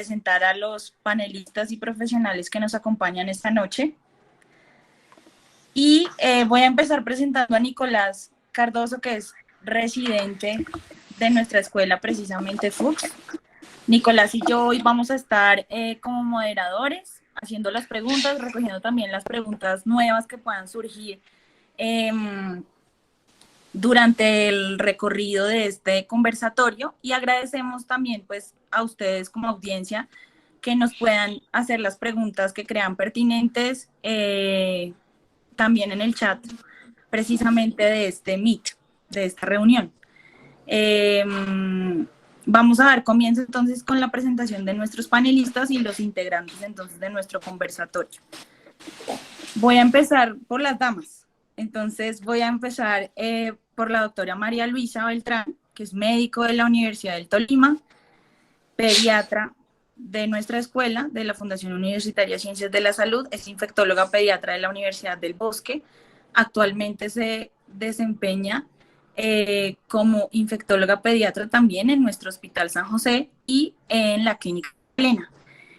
presentar a los panelistas y profesionales que nos acompañan esta noche. Y voy a empezar presentando a Nicolás Cardoso, que es residente de nuestra escuela, precisamente FUCS. Nicolás y yo hoy vamos a estar como moderadores, haciendo las preguntas, recogiendo también las preguntas nuevas que puedan surgir durante el recorrido de este conversatorio, y agradecemos también pues a ustedes como audiencia que nos puedan hacer las preguntas que crean pertinentes también en el chat precisamente de este Meet, de esta reunión. Vamos a dar comienzo entonces con la presentación de nuestros panelistas y los integrantes entonces de nuestro conversatorio. Voy a empezar por las damas. Entonces voy a empezar por la doctora María Luisa Beltrán, que es médico de la Universidad del Tolima, pediatra de nuestra escuela, de la Fundación Universitaria Ciencias de la Salud, es infectóloga pediatra de la Universidad del Bosque. Actualmente se desempeña como infectóloga pediatra también en nuestro Hospital San José y en la Clínica Plena.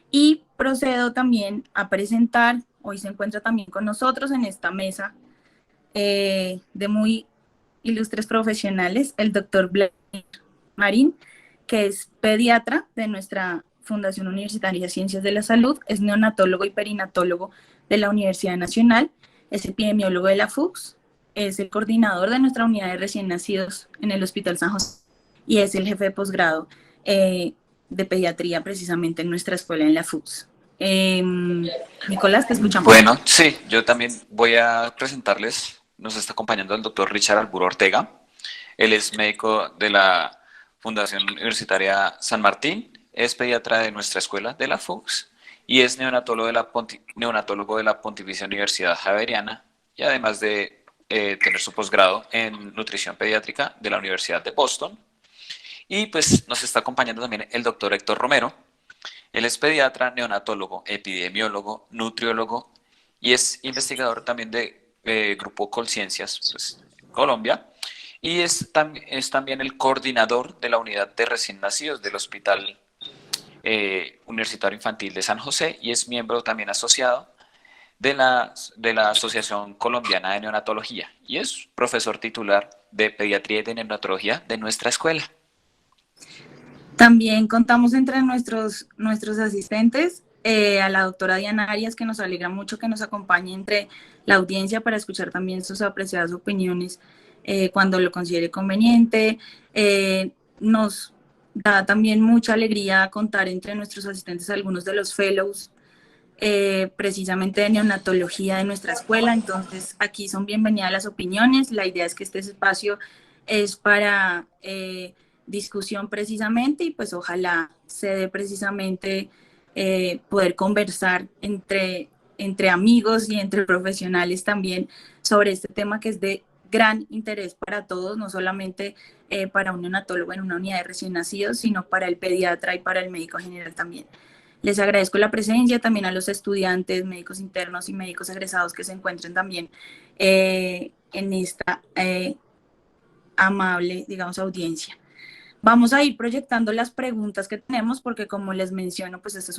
Y procedo también a presentar, hoy se encuentra también con nosotros en esta mesa de muy ilustres profesionales, el doctor Vladimir Marín, que es pediatra de nuestra Fundación Universitaria Ciencias de la Salud, es neonatólogo y perinatólogo de la Universidad Nacional, es epidemiólogo de la FUCS, es el coordinador de nuestra unidad de recién nacidos en el Hospital San José y es el jefe de posgrado de pediatría precisamente en nuestra escuela en la FUCS. Nicolás, te escuchamos. Bueno, sí, yo también voy a presentarles, nos está acompañando el doctor Richard Alburo Ortega. Él es médico de la Fundación Universitaria San Martín, es pediatra de nuestra escuela de la FUCS y es neonatólogo de la Pontificia Universidad Javeriana, y además de tener su posgrado en nutrición pediátrica de la Universidad de Boston. Y pues nos está acompañando también el doctor Héctor Romero. Él es pediatra, neonatólogo, epidemiólogo, nutriólogo y es investigador también de Grupo Colciencias, pues, en Colombia. Y es también el coordinador de la unidad de recién nacidos del Hospital Universitario Infantil de San José y es miembro también asociado de la Asociación Colombiana de Neonatología y es profesor titular de Pediatría y de Neonatología de nuestra escuela. También contamos entre nuestros asistentes a la doctora Diana Arias, que nos alegra mucho que nos acompañe entre la audiencia para escuchar también sus apreciadas opiniones cuando lo considere conveniente. Nos da también mucha alegría contar entre nuestros asistentes algunos de los fellows precisamente de neonatología de nuestra escuela. Entonces aquí son bienvenidas las opiniones. La idea es que este espacio es para discusión precisamente y pues ojalá se dé precisamente poder conversar entre amigos y entre profesionales también sobre este tema que es de gran interés para todos, no solamente para un neonatólogo en una unidad de recién nacidos, sino para el pediatra y para el médico general también. Les agradezco la presencia también a los estudiantes, médicos internos y médicos egresados que se encuentren también en esta amable, digamos, audiencia. Vamos a ir proyectando las preguntas que tenemos porque, como les menciono, pues este es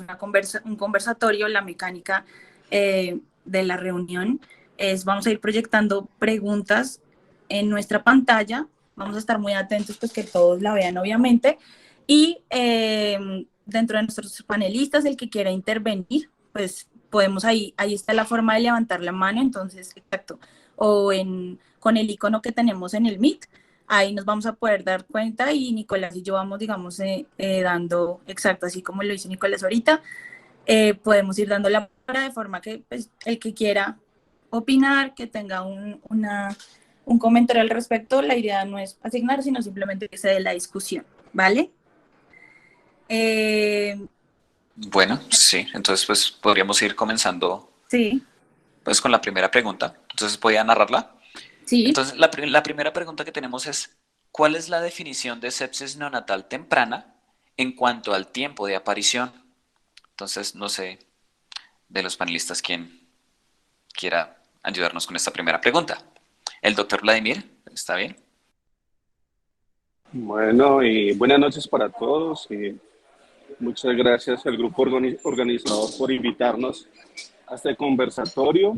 un conversatorio. La mecánica de la reunión es, vamos a ir proyectando preguntas en nuestra pantalla. Vamos a estar muy atentos pues que todos la vean, obviamente. Y dentro de nuestros panelistas, el que quiera intervenir, pues podemos ahí está la forma de levantar la mano, entonces, exacto, o con el icono que tenemos en el Meet, ahí nos vamos a poder dar cuenta y Nicolás y yo vamos, digamos, dando, exacto, así como lo hizo Nicolás ahorita, podemos ir dando la palabra de forma que pues, el que quiera opinar, que tenga un comentario al respecto, la idea no es asignar, sino simplemente que se dé la discusión, ¿vale? Bueno, sí, entonces pues podríamos ir comenzando Sí. Pues con la primera pregunta. Entonces voy a narrarla. Sí. Entonces la primera pregunta que tenemos es, ¿cuál es la definición de sepsis neonatal temprana en cuanto al tiempo de aparición? Entonces no sé de los panelistas quién quiera ayudarnos con esta primera pregunta. El doctor Vladimir, ¿está bien? Bueno, y buenas noches para todos. Muchas gracias al grupo organizador por invitarnos a este conversatorio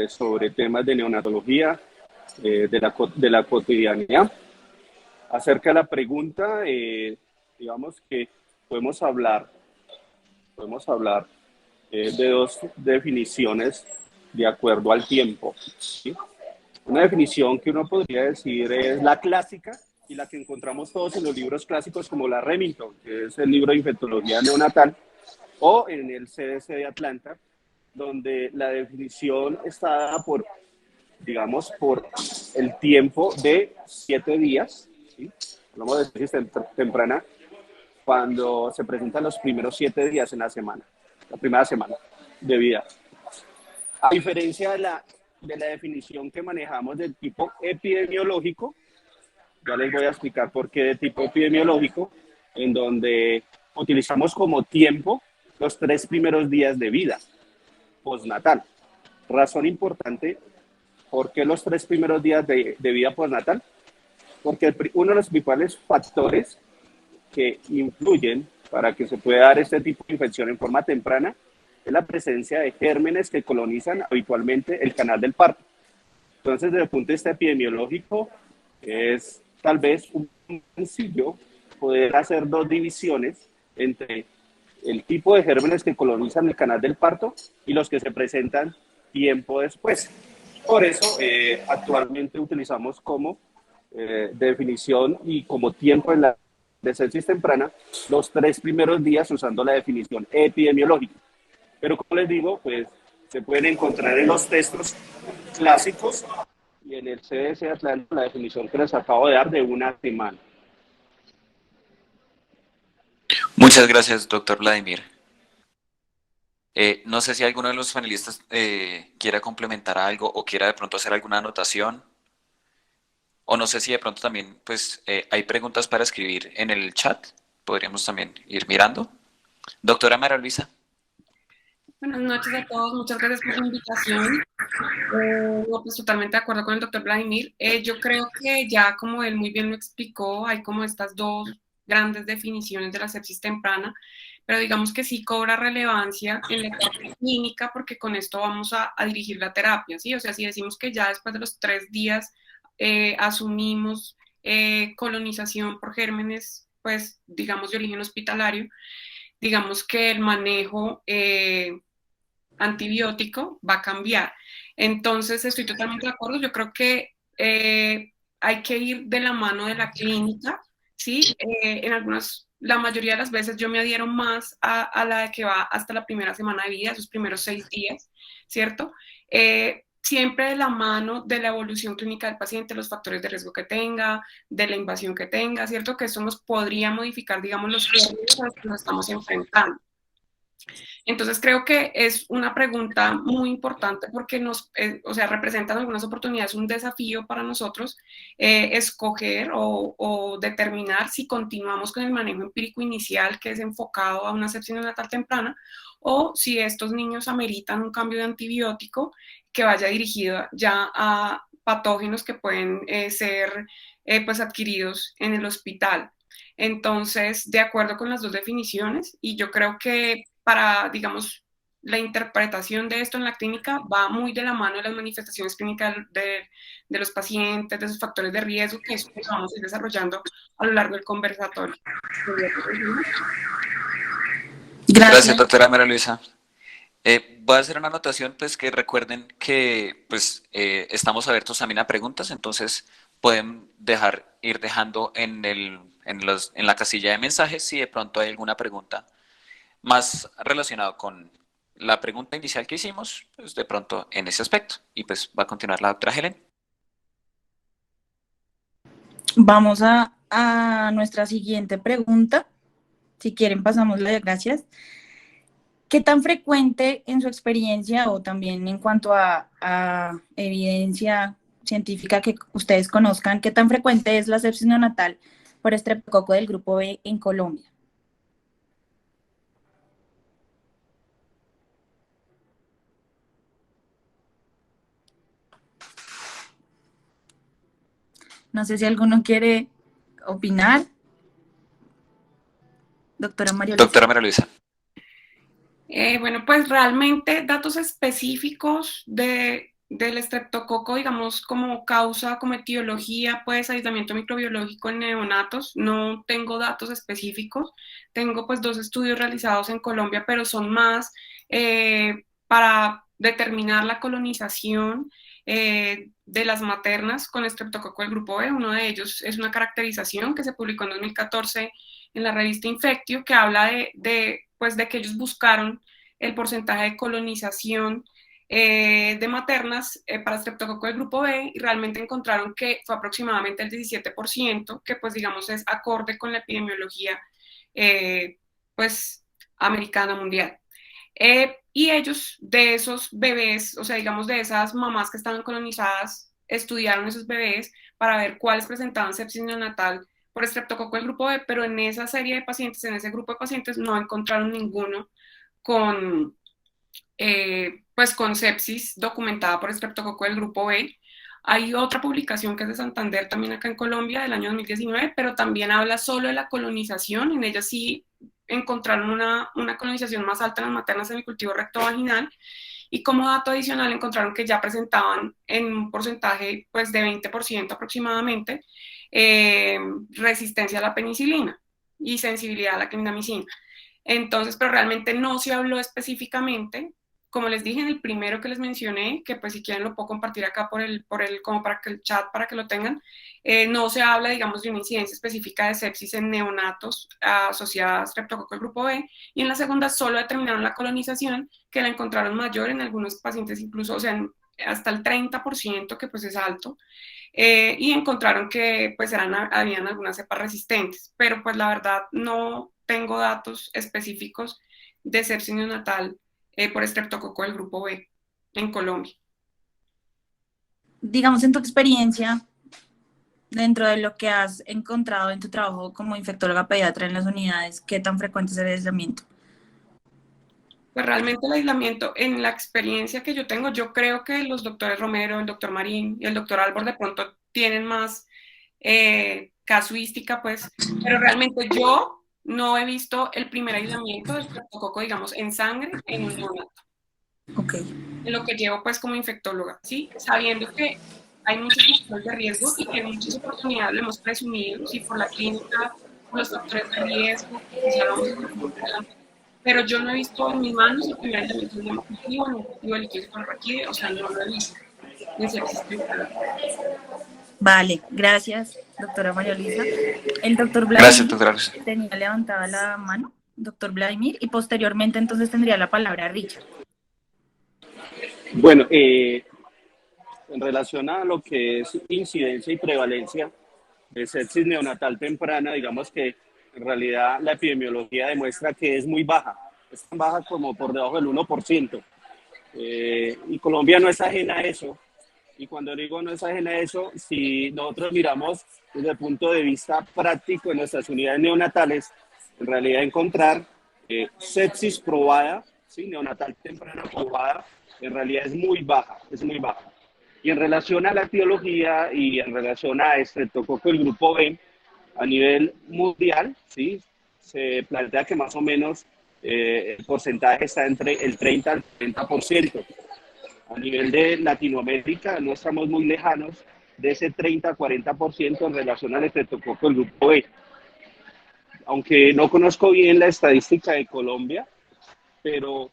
sobre temas de neonatología de la cotidianidad. Acerca de la pregunta, digamos que podemos hablar de dos definiciones de acuerdo al tiempo, ¿sí? Una definición que uno podría decir es la clásica y la que encontramos todos en los libros clásicos como la Remington, que es el libro de infectología neonatal, o en el CDC de Atlanta, donde la definición está dada por, digamos, por el tiempo de 7 días, ¿sí? Hablamos de sepsis temprana cuando se presentan los primeros 7 días en la semana, la primera semana de vida. A diferencia de la definición que manejamos del tipo epidemiológico, ya les voy a explicar por qué de tipo epidemiológico, en donde utilizamos como tiempo los 3 primeros días de vida postnatal. Razón importante, ¿por qué los 3 primeros días de vida postnatal? Porque uno de los principales factores que influyen para que se pueda dar este tipo de infección en forma temprana es la presencia de gérmenes que colonizan habitualmente el canal del parto. Entonces, desde el punto de vista epidemiológico, es tal vez un sencillo poder hacer dos divisiones entre el tipo de gérmenes que colonizan el canal del parto y los que se presentan tiempo después. Por eso, actualmente utilizamos como definición y como tiempo en la de sepsis temprana los 3 primeros días usando la definición epidemiológica. Pero como les digo, pues se pueden encontrar en los textos clásicos y en el CDC Atlanta la definición que les acabo de dar de una semana. Muchas gracias, doctor Vladimir. No sé si alguno de los panelistas quiera complementar algo o quiera de pronto hacer alguna anotación. O no sé si de pronto también pues, hay preguntas para escribir en el chat. Podríamos también ir mirando. Doctora María Luisa. Buenas noches a todos, muchas gracias por la invitación. No, pues totalmente de acuerdo con el doctor Vladimir. Yo creo que ya como él muy bien lo explicó, hay como estas dos grandes definiciones de la sepsis temprana, pero digamos que sí cobra relevancia en la parte clínica porque con esto vamos a dirigir la terapia, ¿sí? O sea, si decimos que ya después de los 3 días asumimos colonización por gérmenes, pues digamos de origen hospitalario, digamos que el manejo antibiótico va a cambiar. Entonces, estoy totalmente de acuerdo. Yo creo que hay que ir de la mano de la clínica, ¿sí? En algunas, la mayoría de las veces yo me adhiero más a la que va hasta la primera semana de vida, esos primeros 6 días, ¿cierto? Siempre de la mano de la evolución clínica del paciente, los factores de riesgo que tenga, de la invasión que tenga, ¿cierto? Que eso nos podría modificar, digamos, los riesgos a los que nos estamos enfrentando. Entonces creo que es una pregunta muy importante porque nos, o sea, representan algunas oportunidades, un desafío para nosotros escoger o determinar si continuamos con el manejo empírico inicial que es enfocado a una sepsis neonatal temprana o si estos niños ameritan un cambio de antibiótico que vaya dirigido ya a patógenos que pueden ser pues adquiridos en el hospital. Entonces, de acuerdo con las dos definiciones, y yo creo que para, digamos, la interpretación de esto en la clínica va muy de la mano de las manifestaciones clínicas de los pacientes, de sus factores de riesgo, que eso lo vamos a ir desarrollando a lo largo del conversatorio. Gracias, doctora María Luisa. Voy a hacer una anotación, pues que recuerden que pues, estamos abiertos también a preguntas, entonces pueden ir dejando en la casilla de mensajes si de pronto hay alguna pregunta más relacionada con la pregunta inicial que hicimos, pues de pronto en ese aspecto. Y pues va a continuar la doctora Helen. Vamos a nuestra siguiente pregunta. Si quieren, pasamos la de gracias. ¿Qué tan frecuente en su experiencia o también en cuanto a evidencia científica que ustedes conozcan, qué tan frecuente es la sepsis neonatal por estreptococo del grupo B en Colombia? No sé si alguno quiere opinar. Doctora María Luisa. Doctora María Luisa. Bueno, pues realmente datos específicos del estreptococo, digamos, como causa, como etiología, pues aislamiento microbiológico en neonatos, no tengo datos específicos. Tengo pues 2 estudios realizados en Colombia, pero son más para determinar la colonización de las maternas con estreptococo del grupo B. Uno de ellos es una caracterización que se publicó en 2014 en la revista Infectio, que habla pues de que ellos buscaron el porcentaje de colonización de maternas para estreptococo del grupo B y realmente encontraron que fue aproximadamente el 17%, que pues digamos es acorde con la epidemiología pues americana mundial. Y ellos de esos bebés, o sea, digamos de esas mamás que estaban colonizadas, estudiaron esos bebés para ver cuáles presentaban sepsis neonatal por estreptococo del grupo B, pero en esa serie de pacientes, en ese grupo de pacientes, no encontraron ninguno con, pues con sepsis documentada por estreptococo del grupo B. Hay otra publicación que es de Santander, también acá en Colombia, del año 2019, pero también habla solo de la colonización. En ella sí encontraron una colonización más alta en las maternas en el cultivo rectovaginal. Y como dato adicional encontraron que ya presentaban en un porcentaje pues, de 20% aproximadamente resistencia a la penicilina y sensibilidad a la clindamicina. Entonces, pero realmente no se habló específicamente, como les dije en el primero que les mencioné, que pues si quieren lo puedo compartir acá como para que el chat, para que lo tengan, no se habla, digamos, de una incidencia específica de sepsis en neonatos asociada a estreptococo del grupo B, y en la segunda solo determinaron la colonización, que la encontraron mayor en algunos pacientes, incluso, o sea, hasta el 30%, que pues es alto, y encontraron que pues habían algunas cepas resistentes, pero pues la verdad no tengo datos específicos de sepsis neonatal por estreptococo del grupo B en Colombia. Digamos, en tu experiencia, dentro de lo que has encontrado en tu trabajo como infectóloga pediatra en las unidades, ¿qué tan frecuente es el aislamiento? Pues realmente el aislamiento, en la experiencia que yo tengo, yo creo que los doctores Romero, el doctor Marín y el doctor Albor de pronto tienen más casuística, pues, pero realmente yo no he visto el primer aislamiento del estreptococo, digamos, en sangre en un neonato. Ok. En lo que llevo, pues, como infectóloga, ¿sí? Sabiendo que hay muchos factores de riesgo y que en muchas oportunidades lo hemos presumido, ¿sí? Por la clínica, por los factores de riesgo, pero yo no he visto en mis manos el primer aislamiento de hemocultivo, ni cultivo de líquido cefalorraquídeo, o sea, no lo he visto. Ni si existe. Vale, gracias, doctora María Luisa. El doctor Vladimir Gracias, doctora Luisa. tenía levantada la mano, doctor Vladimir, y posteriormente entonces tendría la palabra Richard. Bueno, en relación a lo que es incidencia y prevalencia de sepsis neonatal temprana, digamos que en realidad la epidemiología demuestra que es muy baja, es tan baja como por debajo del 1%. Y Colombia no es ajena a eso. Y cuando digo no es ajena a eso, si nosotros miramos desde el punto de vista práctico en nuestras unidades neonatales, en realidad encontrar sepsis probada, ¿sí? Neonatal temprana probada, en realidad es muy baja, es muy baja. Y en relación a la etiología y en relación a estreptococo del grupo B, a nivel mundial, ¿sí? Se plantea que más o menos el porcentaje está entre el 30 al 30%. A nivel de Latinoamérica no estamos muy lejanos de ese 30-40% en relación al estreptococo del grupo B. Aunque no conozco bien la estadística de Colombia, pero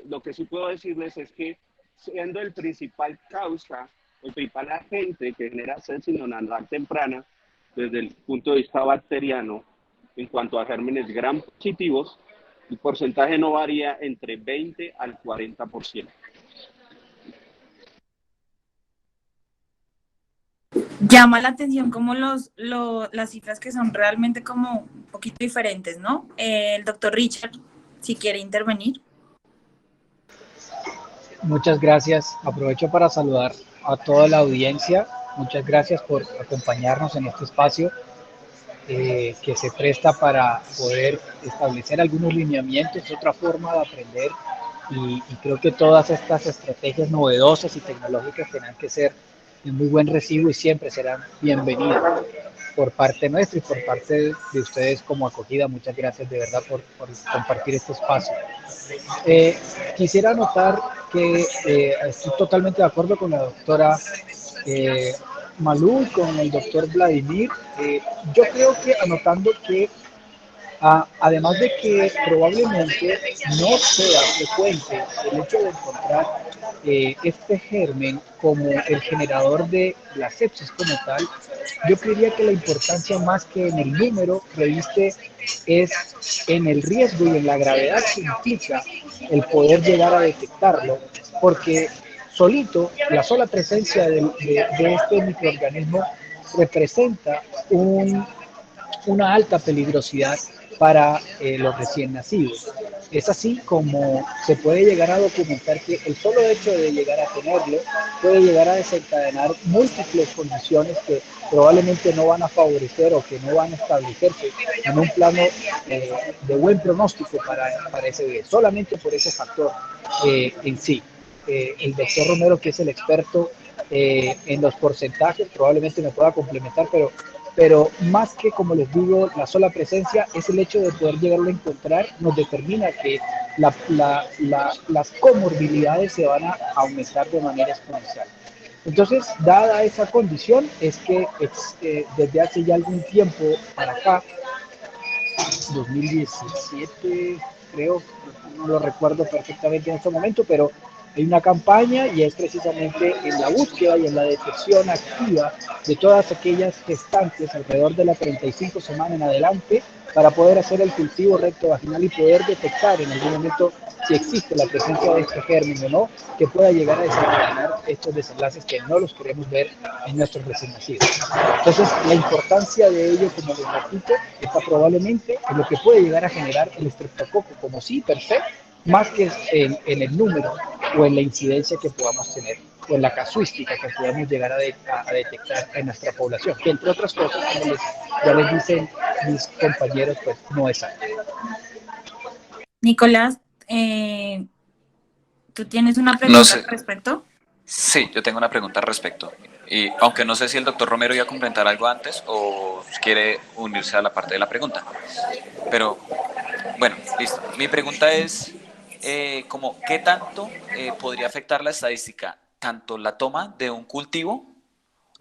lo que sí puedo decirles es que siendo el principal causa, el principal agente que genera sepsis neonatal temprana, desde el punto de vista bacteriano, en cuanto a gérmenes gram positivos, el porcentaje no varía entre 20 al 40%. Llama la atención como las cifras que son realmente como un poquito diferentes, ¿no? El doctor Richard, si quiere intervenir. Muchas gracias. Aprovecho para saludar a toda la audiencia. Muchas gracias por acompañarnos en este espacio que se presta para poder establecer algunos lineamientos, otra forma de aprender y creo que todas estas estrategias novedosas y tecnológicas tendrán que ser de muy buen recibo y siempre serán bienvenidas. por parte nuestra y por parte de ustedes como acogida. Muchas gracias de verdad por compartir este espacio. Quisiera anotar que estoy totalmente de acuerdo con la doctora Malú y con el doctor Vladimir. Yo creo que anotando que además de que probablemente no sea frecuente el hecho de encontrar este germen como el generador de la sepsis como tal, yo creería que la importancia más que en el número reviste es en el riesgo y en la gravedad que implica el poder llegar a detectarlo, porque solito, la sola presencia de este microorganismo representa una alta peligrosidad para los recién nacidos. Es así como se puede llegar a documentar que el solo hecho de llegar a tenerlo puede llegar a desencadenar múltiples condiciones que probablemente no van a favorecer o que no van a establecerse en un plano de buen pronóstico para ese bebé, solamente por ese factor en sí. El doctor Romero, que es el experto en los porcentajes, probablemente me pueda complementar, pero más que, como les digo, la sola presencia, es el hecho de poder llegarlo a encontrar, nos determina que las comorbilidades se van a aumentar de manera exponencial. Entonces, dada esa condición, es que desde hace ya algún tiempo para acá, 2017 creo, no lo recuerdo perfectamente en este momento, pero hay una campaña y es precisamente en la búsqueda y en la detección activa de todas aquellas gestantes alrededor de la 35 semanas en adelante para poder hacer el cultivo recto vaginal y poder detectar en algún momento si existe la presencia de este germen o no, que pueda llegar a desencadenar estos desenlaces que no los queremos ver en nuestros recién nacidos. Entonces, la importancia de ello, como les repito, está probablemente en lo que puede llegar a generar el estreptococo como sí, per se, más que en el número o en la incidencia que podamos tener o en la casuística que podamos llegar a detectar en nuestra población, que entre otras cosas, como ya les dicen mis compañeros, pues no es algo. Nicolás, ¿tú tienes una pregunta al respecto? Sí, yo tengo una pregunta al respecto. Y aunque no sé si el doctor Romero iba a complementar algo antes o quiere unirse a la parte de la pregunta. Pero, bueno, listo. Mi pregunta es, como, ¿qué tanto podría afectar la estadística? Tanto la toma de un cultivo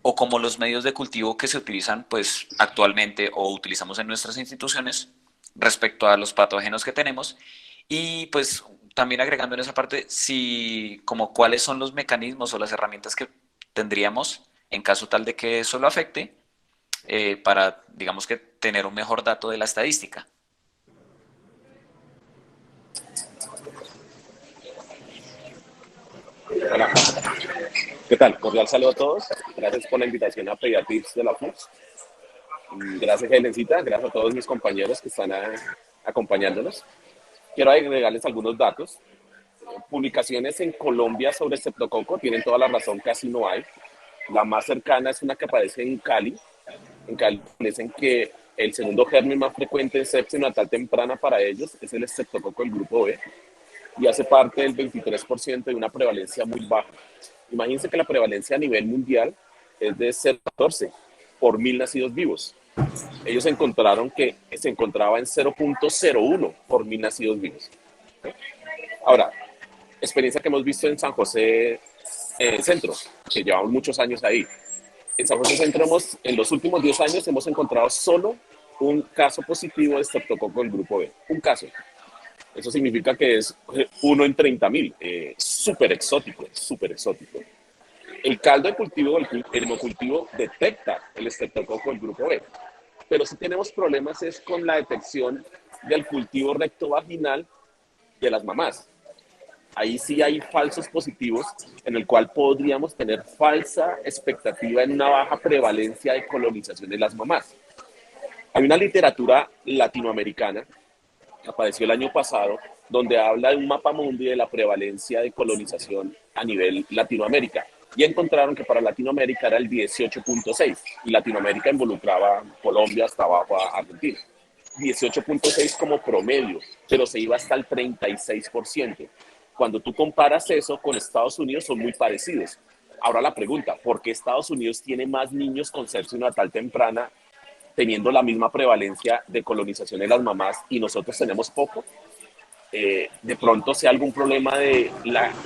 o como los medios de cultivo que se utilizan pues, actualmente o utilizamos en nuestras instituciones respecto a los patógenos que tenemos. Y pues también agregando en esa parte, si como cuáles son los mecanismos o las herramientas que tendríamos en caso tal de que eso lo afecte para, digamos que, tener un mejor dato de la estadística. Hola, ¿qué tal? Cordial saludo a todos. Gracias por la invitación a Pediatrics de la FUS. Gracias, Helencita. Gracias a todos mis compañeros que están acompañándonos. Quiero agregarles algunos datos. Publicaciones en Colombia sobre estreptococo tienen toda la razón, casi no hay. La más cercana es una que aparece en Cali. En Cali dicen que el segundo germen más frecuente de sepsis natal temprana para ellos es el estreptococo del grupo B y hace parte del 23% de una prevalencia muy baja. Imagínense que la prevalencia a nivel mundial es de 0,14 por 1000 nacidos vivos. Ellos encontraron que se encontraba en 0,01 por 1000 nacidos vivos. Ahora, experiencia que hemos visto en San José Centro, que llevamos muchos años ahí. En San José Centro en los últimos 10 años hemos encontrado solo un caso positivo de estreptococo del grupo B. Un caso. Eso significa que es 1 en 30.000. Súper exótico, súper exótico. El caldo de cultivo, el hemocultivo, detecta el estreptococo del grupo B. Pero si tenemos problemas es con la detección del cultivo rectovaginal de las mamás. Ahí sí hay falsos positivos en el cual podríamos tener falsa expectativa en una baja prevalencia de colonización de las mamás. Hay una literatura latinoamericana que apareció el año pasado donde habla de un mapa mundi de la prevalencia de colonización a nivel Latinoamérica y encontraron que para Latinoamérica era el 18.6 y Latinoamérica involucraba Colombia hasta abajo a Argentina. 18.6 como promedio, pero se iba hasta el 36%. Cuando tú comparas eso con Estados Unidos son muy parecidos. Ahora la pregunta, ¿por qué Estados Unidos tiene más niños con sepsis natal temprana teniendo la misma prevalencia de colonización en las mamás y nosotros tenemos poco, de pronto sea algún problema de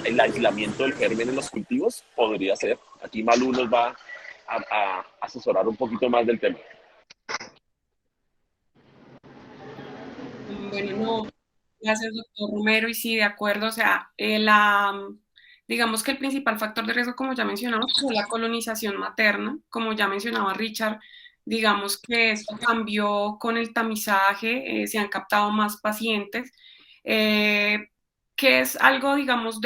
el aislamiento del germen en los cultivos, podría ser. Aquí Malú nos va a asesorar un poquito más del tema. Bueno, no, gracias, doctor Romero. Y sí, de acuerdo, o sea, digamos que el principal factor de riesgo, como ya mencionamos, es la colonización materna. Como ya mencionaba Richard, digamos que esto cambió con el tamizaje, se han captado más pacientes, eh, que es algo, digamos,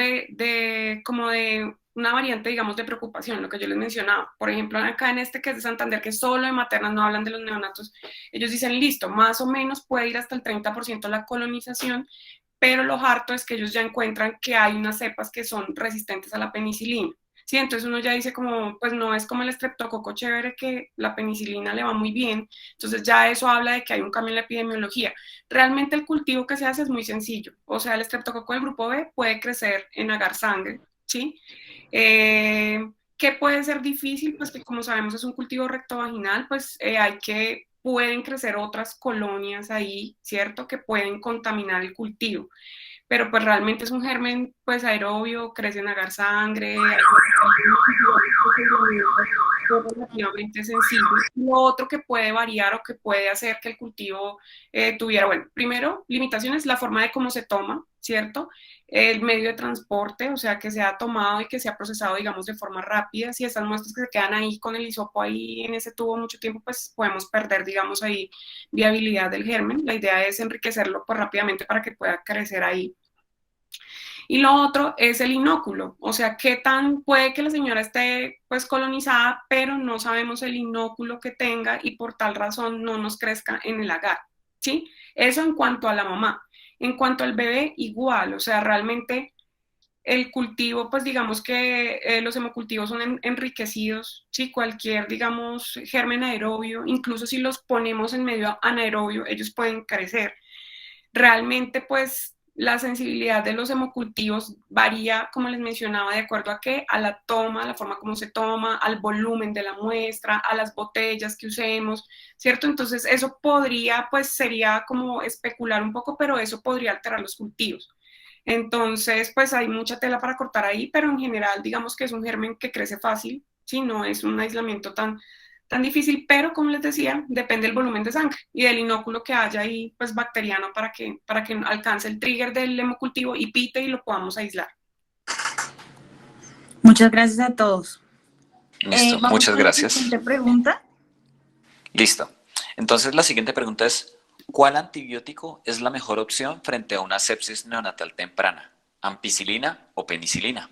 como de una variante, digamos, de preocupación, lo que yo les mencionaba. Por ejemplo, acá en este que es de Santander, que solo de maternas, no hablan de los neonatos, ellos dicen, listo, más o menos puede ir hasta el 30% la colonización, pero lo harto es que ellos ya encuentran que hay unas cepas que son resistentes a la penicilina. Sí, entonces uno ya dice como, pues no es como el estreptococo chévere que la penicilina le va muy bien, entonces ya eso habla de que hay un cambio en la epidemiología. Realmente el cultivo que se hace es muy sencillo, o sea, el estreptococo del grupo B puede crecer en agar sangre, ¿sí? ¿Qué puede ser difícil? Pues que como sabemos es un cultivo rectovaginal, pues pueden crecer otras colonias ahí, ¿cierto? Que pueden contaminar el cultivo. Pero pues realmente es un germen pues aerobio, crece en agar sangre, es relativamente sencillo. Lo otro que puede variar o que puede hacer que el cultivo tuviera, bueno, primero, limitaciones, la forma de cómo se toma, ¿cierto? El medio de transporte, o sea, que se ha tomado y que se ha procesado, digamos, de forma rápida. Si estas muestras que se quedan ahí con el hisopo ahí en ese tubo mucho tiempo, pues podemos perder, digamos, ahí viabilidad del germen. La idea es enriquecerlo pues rápidamente para que pueda crecer ahí. Y lo otro es el inóculo, o sea, qué tan puede que la señora esté pues colonizada, pero no sabemos el inóculo que tenga y por tal razón no nos crezca en el agar, ¿sí? Eso en cuanto a la mamá. En cuanto al bebé, igual, o sea, realmente el cultivo, pues digamos que los hemocultivos son enriquecidos, ¿sí? Cualquier, digamos, germen aerobio, incluso si los ponemos en medio anaerobio, ellos pueden crecer. Realmente, pues, la sensibilidad de los hemocultivos varía, como les mencionaba, de acuerdo a qué, a la toma, a la forma como se toma, al volumen de la muestra, a las botellas que usemos, ¿cierto? Entonces, eso podría, pues, sería como especular un poco, pero eso podría alterar los cultivos. Entonces, pues, hay mucha tela para cortar ahí, pero en general, digamos que es un germen que crece fácil, ¿sí? No es un aislamiento tan difícil, pero como les decía, depende del volumen de sangre y del inóculo que haya ahí, pues bacteriano, para que alcance el trigger del hemocultivo y pite y lo podamos aislar. Muchas gracias a todos. Listo, Vamos muchas con la gracias. siguiente pregunta. Listo. Entonces la siguiente pregunta es, ¿cuál antibiótico es la mejor opción frente a una sepsis neonatal temprana? ¿Ampicilina o penicilina?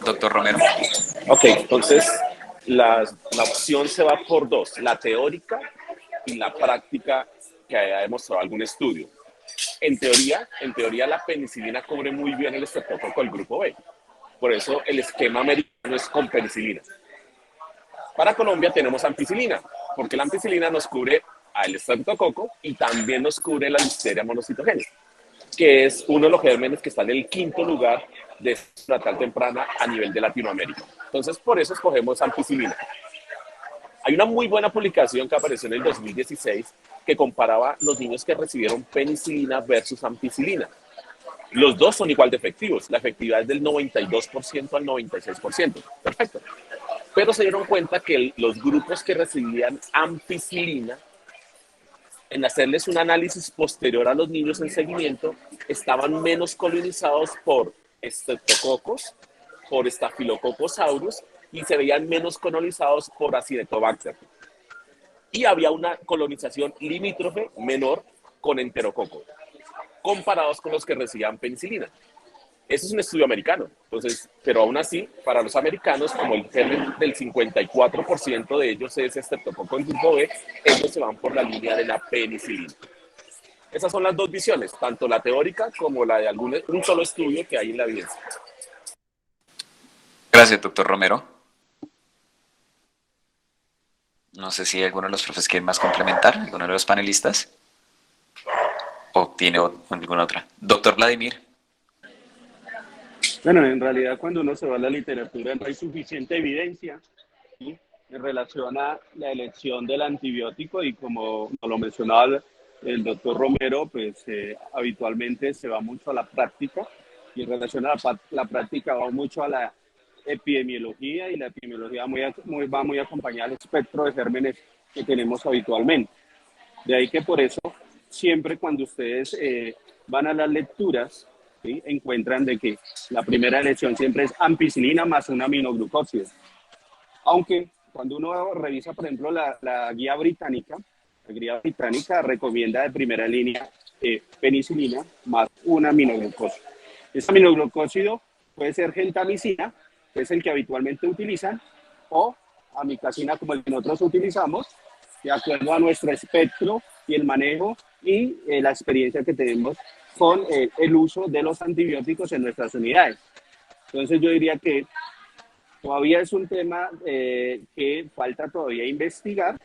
Doctor Romero. Ok, entonces la opción se va por dos, la teórica y la práctica que haya demostrado algún estudio. En teoría la penicilina cubre muy bien el estreptococo del grupo B. Por eso el esquema americano es con penicilina. Para Colombia tenemos ampicilina, porque la ampicilina nos cubre al estreptococo y también nos cubre la listeria monocitogénica, que es uno de los gérmenes que está en el quinto lugar de natal temprana a nivel de Latinoamérica. Entonces, por eso escogemos ampicilina. Hay una muy buena publicación que apareció en el 2016 que comparaba los niños que recibieron penicilina versus ampicilina. Los dos son igual de efectivos. La efectividad es del 92% al 96%. Perfecto. Pero se dieron cuenta que los grupos que recibían ampicilina, en hacerles un análisis posterior a los niños en seguimiento, estaban menos colonizados por estreptococos, por Staphylococcus aureus, y se veían menos colonizados por Acinetobacter. Y había una colonización limítrofe menor con enterococo, comparados con los que recibían penicilina. Ese es un estudio americano, entonces, pero aún así, para los americanos, como el germen del 54% de ellos es estreptococo en grupo B, ellos se van por la línea de la penicilina. Esas son las dos visiones, tanto la teórica como la de un solo estudio que hay en la evidencia. Gracias, doctor Romero. No sé si alguno de los profes quiere más complementar, alguno de los panelistas, o tiene alguna otra. Doctor Vladimir. Bueno, en realidad cuando uno se va a la literatura no hay suficiente evidencia, ¿sí?, en relación a la elección del antibiótico y como nos lo mencionaba el doctor Romero, pues habitualmente se va mucho a la práctica y en relación a la práctica va mucho a la epidemiología y la epidemiología va muy acompañada al espectro de gérmenes que tenemos habitualmente. De ahí que por eso siempre cuando ustedes van a las lecturas, ¿sí?, encuentran de que la primera elección siempre es ampicilina más un aminoglucósido. Aunque cuando uno revisa, por ejemplo, la guía británica recomienda de primera línea penicilina más un aminoglucósido. Ese aminoglucósido puede ser gentamicina, que es el que habitualmente utilizan, o amicacina como el que nosotros utilizamos, de acuerdo a nuestro espectro y el manejo y la experiencia que tenemos con el uso de los antibióticos en nuestras unidades. Entonces yo diría que todavía es un tema que falta todavía investigar,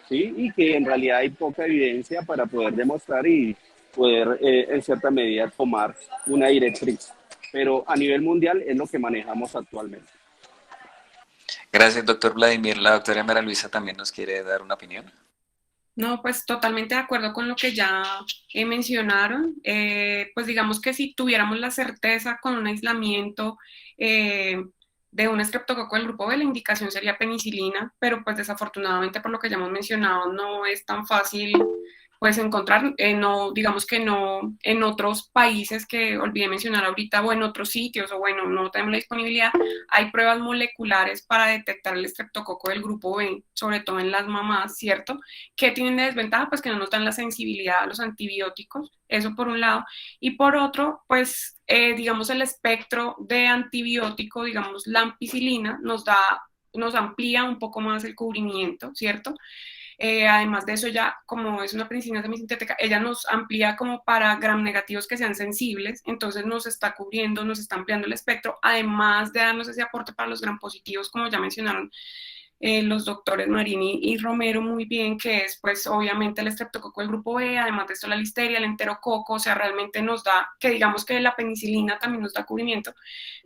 ¿sí?, y que en realidad hay poca evidencia para poder demostrar y poder en cierta medida tomar una directriz. Pero a nivel mundial es lo que manejamos actualmente. Gracias, doctor Vladimir. La doctora Mara Luisa también nos quiere dar una opinión. No, pues totalmente de acuerdo con lo que ya mencionaron. Pues digamos que si tuviéramos la certeza con un aislamiento de un estreptococo del grupo B, la indicación sería penicilina, pero pues desafortunadamente por lo que ya hemos mencionado no es tan fácil pues encontrar, no, digamos que no en otros países que olvidé mencionar ahorita o en otros sitios o bueno, no tenemos la disponibilidad, hay pruebas moleculares para detectar el estreptococo del grupo B, sobre todo en las mamás, ¿cierto? ¿Qué tienen de desventaja? Pues que no nos dan la sensibilidad a los antibióticos, eso por un lado, y por otro, pues digamos el espectro de antibiótico, digamos la ampicilina nos amplía un poco más el cubrimiento, ¿cierto? Además de eso, ya como es una penicilina semisintética, ella nos amplía como para gram negativos que sean sensibles, entonces nos está cubriendo, nos está ampliando el espectro, además de darnos ese aporte para los gram positivos, como ya mencionaron los doctores Marini y Romero muy bien, que es pues obviamente el estreptococo del grupo B, además de esto la listeria, el enterococo, o sea, realmente nos da, que digamos que la penicilina también nos da cubrimiento,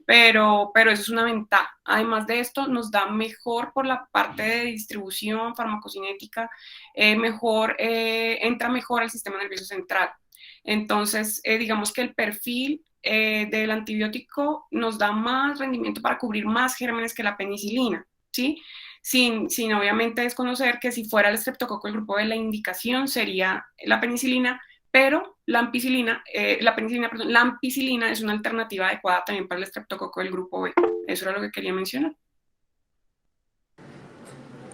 pero eso es una ventaja. Además de esto, nos da mejor por la parte de distribución farmacocinética, entra mejor al sistema nervioso central. Entonces, digamos que el perfil del antibiótico nos da más rendimiento para cubrir más gérmenes que la penicilina, ¿sí? Sin obviamente desconocer que si fuera el estreptococo del grupo B, la indicación sería la penicilina, pero la ampicilina es una alternativa adecuada también para el estreptococo del grupo B. Eso era lo que quería mencionar.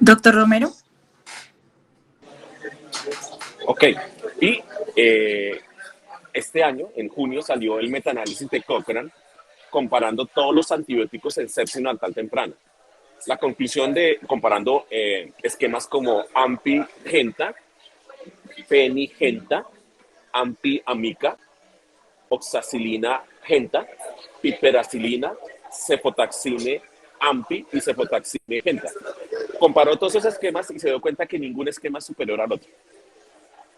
Doctor Romero. Ok, y este año, en junio, salió el metaanálisis de Cochrane comparando todos los antibióticos en sepsis neonatal temprana. La conclusión comparando esquemas como AMPI-Genta, PENI-Genta, AMPI-Amica, oxacilina-Genta, piperacilina, cefotaxime, AMPI y cefotaxime-Genta. Comparó todos esos esquemas y se dio cuenta que ningún esquema es superior al otro.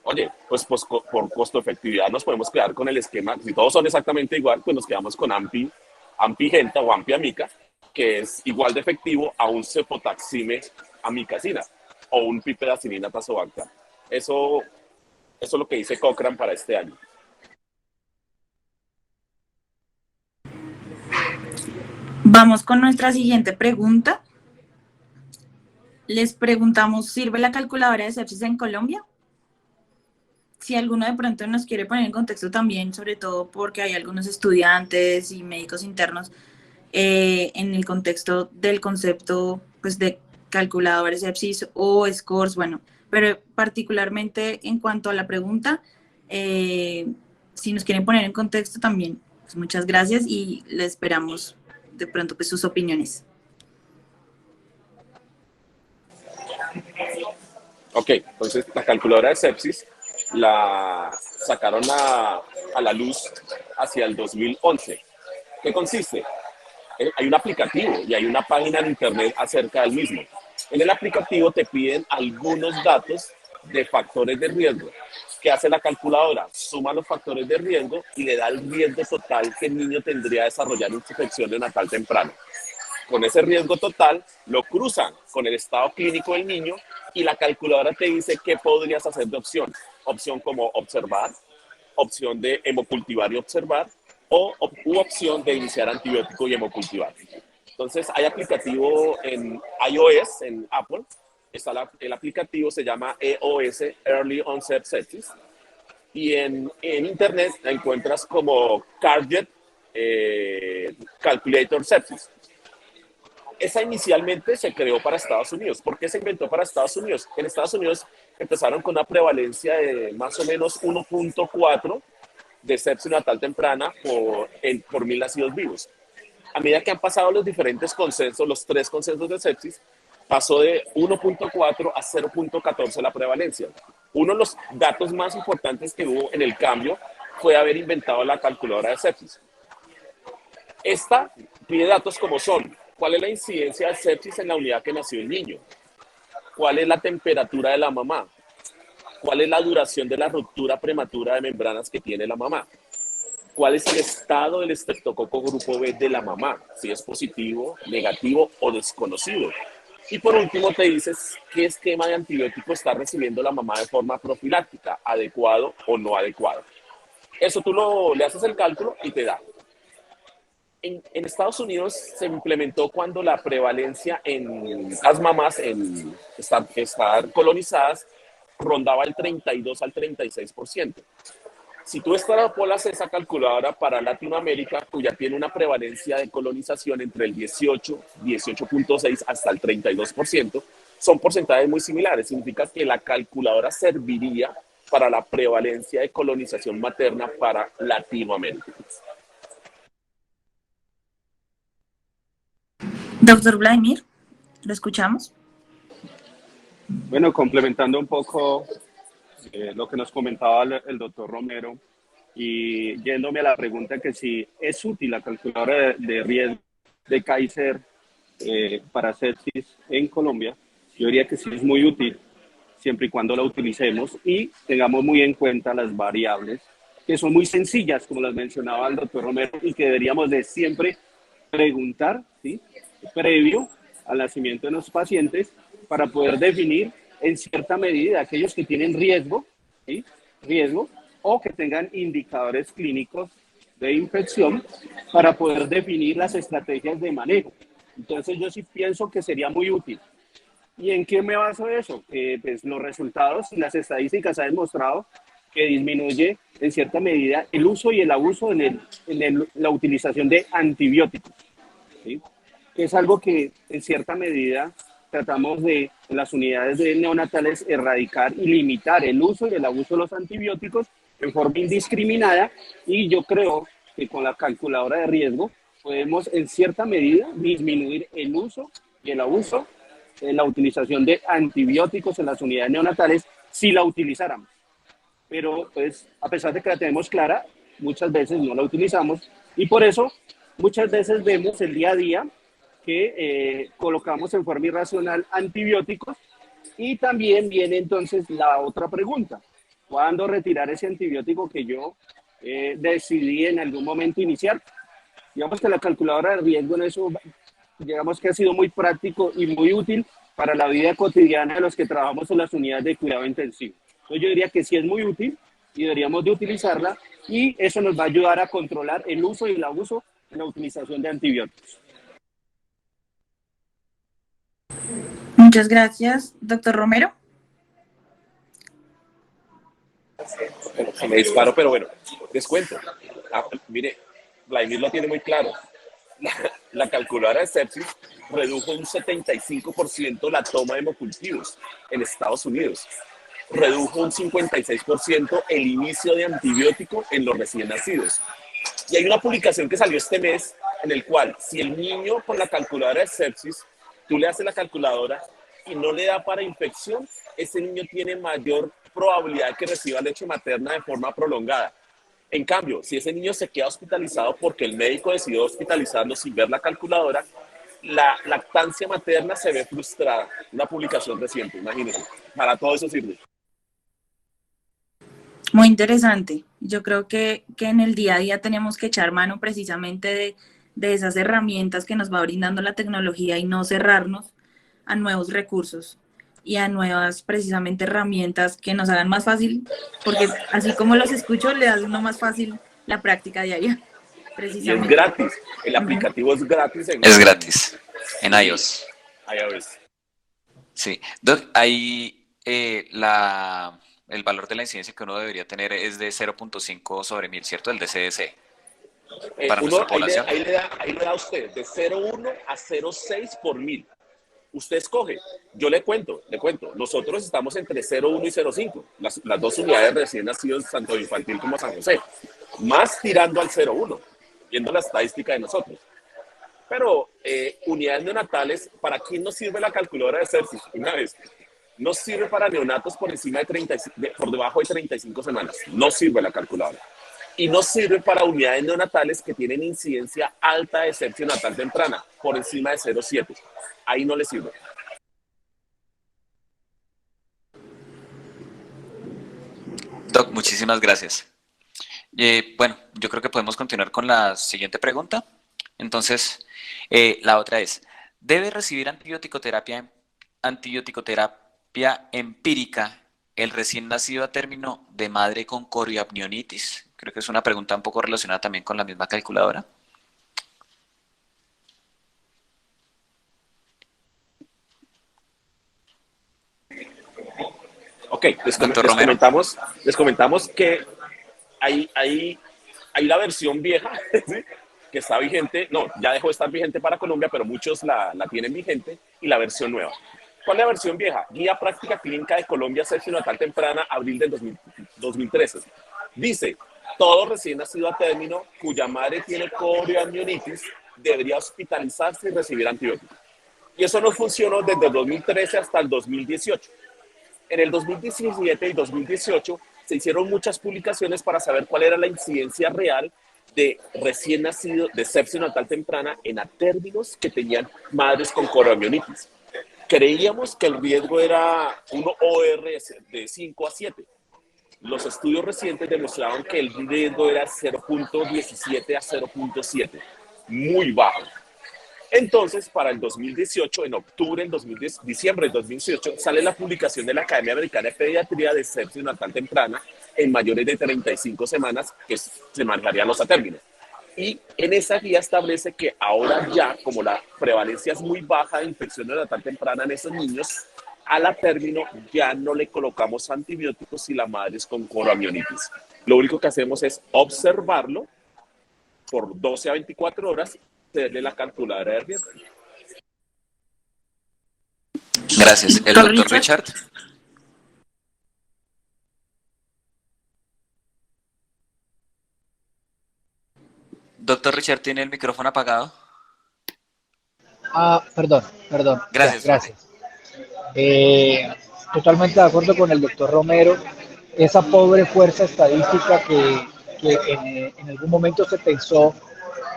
Oye, pues por costo-efectividad nos podemos quedar con el esquema, si todos son exactamente igual, pues nos quedamos con AMPI-Genta o AMPI-Amica, que es igual de efectivo a un cefotaxime amicacina o un piperacilina tazobactam. Eso es lo que dice Cochrane para este año. Vamos con nuestra siguiente pregunta. Les preguntamos, ¿sirve la calculadora de sepsis en Colombia? Si alguno de pronto nos quiere poner en contexto también, sobre todo porque hay algunos estudiantes y médicos internos en el contexto del concepto pues, de calculadora de sepsis o scores, bueno, pero particularmente en cuanto a la pregunta, si nos quieren poner en contexto también, pues muchas gracias y les esperamos de pronto pues sus opiniones. Ok, entonces la calculadora de sepsis la sacaron a la luz hacia el 2011. ¿Qué consiste? Hay un aplicativo y hay una página en internet acerca del mismo. En el aplicativo te piden algunos datos de factores de riesgo. ¿Qué hace la calculadora? Suma los factores de riesgo y le da el riesgo total que el niño tendría de desarrollar una infección neonatal temprana. Con ese riesgo total, lo cruzan con el estado clínico del niño y la calculadora te dice qué podrías hacer de opción. Opción como observar, opción de hemocultivar y observar, u opción de iniciar antibiótico y hemocultivar. Entonces, hay aplicativo en iOS, en Apple. El aplicativo se llama EOS, Early Onset Sepsis. Y en Internet la encuentras como Cardiac Calculator Sepsis. Esa inicialmente se creó para Estados Unidos. ¿Por qué se inventó para Estados Unidos? En Estados Unidos empezaron con una prevalencia de más o menos 1.4 de sepsis natal temprana por 1000 nacidos vivos. A medida que han pasado los diferentes consensos, los 3 consensos de sepsis, pasó de 1.4 a 0.14 la prevalencia. Uno de los datos más importantes que hubo en el cambio fue haber inventado la calculadora de sepsis. Esta pide datos como son: ¿cuál es la incidencia de sepsis en la unidad que nació el niño? ¿Cuál es la temperatura de la mamá? ¿Cuál es la duración de la ruptura prematura de membranas que tiene la mamá? ¿Cuál es el estado del estreptococo grupo B de la mamá? Si es positivo, negativo o desconocido. Y por último te dices qué esquema de antibiótico está recibiendo la mamá de forma profiláctica, adecuado o no adecuado. Eso tú le haces el cálculo y te da. En Estados Unidos se implementó cuando la prevalencia en las mamás en estar colonizadas rondaba el 32 al 36%. Si tú extrapolas esa calculadora para Latinoamérica, pues ya tiene una prevalencia de colonización entre el 18, 18.6 hasta el 32%, son porcentajes muy similares. Significa que la calculadora serviría para la prevalencia de colonización materna para Latinoamérica. Doctor Vladimir, ¿lo escuchamos? Bueno, complementando un poco lo que nos comentaba el doctor Romero y yéndome a la pregunta que si es útil la calculadora de riesgo de Kaiser para sepsis en Colombia, yo diría que sí es muy útil siempre y cuando la utilicemos y tengamos muy en cuenta las variables que son muy sencillas, como las mencionaba el doctor Romero, y que deberíamos de siempre preguntar, ¿sí?, previo al nacimiento de los pacientes para poder definir en cierta medida aquellos que tienen riesgo, ¿sí?, riesgo o que tengan indicadores clínicos de infección para poder definir las estrategias de manejo. Entonces yo sí pienso que sería muy útil. ¿Y en qué me baso eso? Pues los resultados y las estadísticas han demostrado que disminuye en cierta medida el uso y el abuso en la utilización de antibióticos, ¿sí?, que es algo que en cierta medida tratamos de, en las unidades de neonatales, erradicar y limitar el uso y el abuso de los antibióticos en forma indiscriminada, y yo creo que con la calculadora de riesgo podemos en cierta medida disminuir el uso y el abuso en la utilización de antibióticos en las unidades neonatales si la utilizáramos. Pero pues a pesar de que la tenemos clara, muchas veces no la utilizamos y por eso muchas veces vemos el día a día que colocamos en forma irracional antibióticos. Y también viene entonces la otra pregunta: ¿cuándo retirar ese antibiótico que yo decidí en algún momento iniciar? Digamos que la calculadora de riesgo en eso, digamos que ha sido muy práctico y muy útil para la vida cotidiana de los que trabajamos en las unidades de cuidado intensivo. Entonces yo diría que sí es muy útil y deberíamos de utilizarla, y eso nos va a ayudar a controlar el uso y el abuso en la utilización de antibióticos. Muchas gracias, doctor Romero. Bueno, me disparo, pero bueno, les cuento. Mire, Vladimir lo tiene muy claro. La calculadora de sepsis redujo un 75% la toma de hemocultivos en Estados Unidos. Redujo un 56% el inicio de antibiótico en los recién nacidos. Y hay una publicación que salió este mes en el cual, si el niño con la calculadora de sepsis, tú le haces la calculadora y no le da para infección, ese niño tiene mayor probabilidad de que reciba leche materna de forma prolongada. En cambio, si ese niño se queda hospitalizado porque el médico decidió hospitalizarlo sin ver la calculadora, la lactancia materna se ve frustrada. Una publicación reciente, imagínense. Para todo eso sirve. Muy interesante. Yo creo que en el día a día tenemos que echar mano precisamente de esas herramientas que nos va brindando la tecnología y no cerrarnos a nuevos recursos y a nuevas precisamente herramientas que nos hagan más fácil, porque así como los escucho, le hace uno más fácil la práctica diaria, Y es precisamente. gratis. El aplicativo es gratis Es gratis en iOS. iOS. Sí. Doc, ahí el valor de la incidencia que uno debería tener es de 0.5 sobre 1000, ¿cierto? El DCDC. Para nuestra población. Ahí le da a usted de 0,1 a 0,6 por 1000. Usted escoge. Yo le cuento. Nosotros estamos entre 0,1 y 0,5. Las dos unidades recién nacidos, tanto infantil como San José. Más tirando al 0,1, viendo la estadística de nosotros. Pero unidades neonatales, ¿para quién nos sirve la calculadora de Cepsis? Una vez. No sirve para neonatos por encima por debajo de 35 semanas. No sirve la calculadora. Y no sirve para unidades neonatales que tienen incidencia alta de sepsia natal temprana, por encima de 0,7. Ahí no le sirve. Doc, muchísimas gracias. Bueno, yo creo que podemos continuar con la siguiente pregunta. Entonces, la otra es, ¿debe recibir antibiótico-terapia empírica el recién nacido a término de madre con corioamnionitis? Creo que es una pregunta un poco relacionada también con la misma calculadora. Ok, les Romero. comentamos que hay la versión vieja, ¿sí? Que está vigente, no, ya dejó de estar vigente para Colombia, pero muchos la tienen vigente, y la versión nueva. ¿Cuál es la versión vieja? Guía Práctica Clínica de Colombia, sepsia natal temprana, abril del 2013. Dice, todo recién nacido a término cuya madre tiene corioamnionitis debería hospitalizarse y recibir antibióticos. Y eso no funcionó desde el 2013 hasta el 2018. En el 2017 y 2018 se hicieron muchas publicaciones para saber cuál era la incidencia real de recién nacido de sepsia natal temprana en atérminos que tenían madres con corioamnionitis. Creíamos que el riesgo era un OR de 5 a 7. Los estudios recientes demostraron que el riesgo era 0.17 a 0.7, muy bajo. Entonces, para el 2018, en diciembre del 2018, sale la publicación de la Academia Americana de Pediatría de sepsia natal temprana en mayores de 35 semanas, que se manejarían los atérminos. Y en esa guía establece que ahora ya, como la prevalencia es muy baja de infección neonatal temprana en esos niños, a la término ya no le colocamos antibióticos si la madre es con corioamnionitis. Lo único que hacemos es observarlo por 12 a 24 horas, hacerle la calculadora de riesgo. Gracias. ¿El doctor Richard? Doctor Richard, ¿tiene el micrófono apagado? Perdón. Gracias. Totalmente de acuerdo con el doctor Romero. Esa pobre fuerza estadística que en algún momento se pensó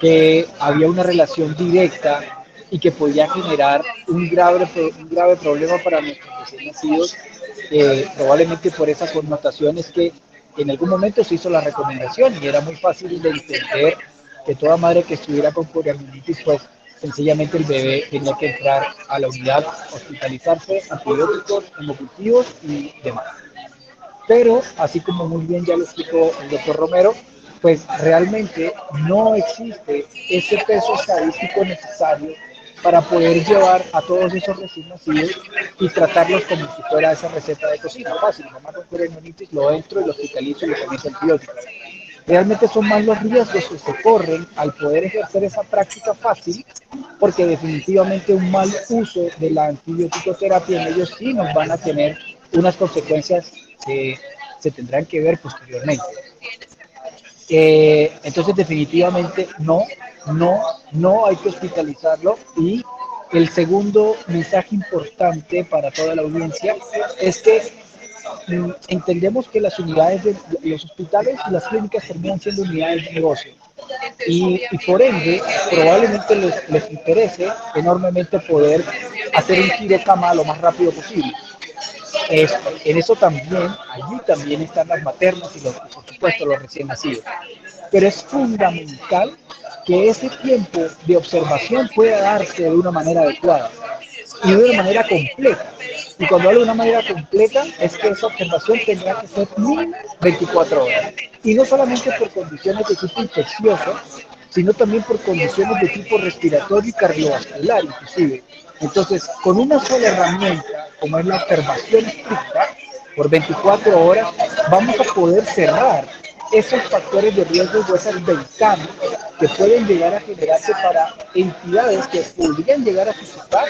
que había una relación directa y que podía generar un grave problema para nuestros recién nacidos, probablemente por esa connotación es que en algún momento se hizo la recomendación y era muy fácil de entender que toda madre que estuviera con corioamnionitis, pues sencillamente el bebé tenía que entrar a la unidad, hospitalizarse, antibióticos, hemocultivos y demás. Pero, así como muy bien ya lo explicó el doctor Romero, pues realmente no existe ese peso estadístico necesario para poder llevar a todos esos recién nacidos y tratarlos como si fuera esa receta de cocina. Fácil, mamá con corioamnionitis, lo entro y lo hospitalizo y le comienzo antibióticos. Realmente son más los riesgos que se corren al poder ejercer esa práctica fácil, porque definitivamente un mal uso de la antibiótico-terapia en ellos sí nos van a tener unas consecuencias que se tendrán que ver posteriormente. Entonces definitivamente no hay que hospitalizarlo. Y el segundo mensaje importante para toda la audiencia es que entendemos que las unidades de los hospitales y las clínicas terminan siendo unidades de negocio y por ende probablemente les interese enormemente poder hacer un giro cama lo más rápido posible. En eso también, allí también están las maternas y por supuesto los recién nacidos. Pero es fundamental que ese tiempo de observación pueda darse de una manera adecuada y de una manera completa. Y cuando hablo de una manera completa, es que esa observación tendrá que ser mínimo 24 horas. Y no solamente por condiciones de tipo infeccioso, sino también por condiciones de tipo respiratorio y cardiovascular, inclusive. Entonces, con una sola herramienta, como es la observación estricta, por 24 horas, vamos a poder cerrar esos factores de riesgo o esas ventanas que pueden llegar a generarse para entidades que podrían llegar a suscitar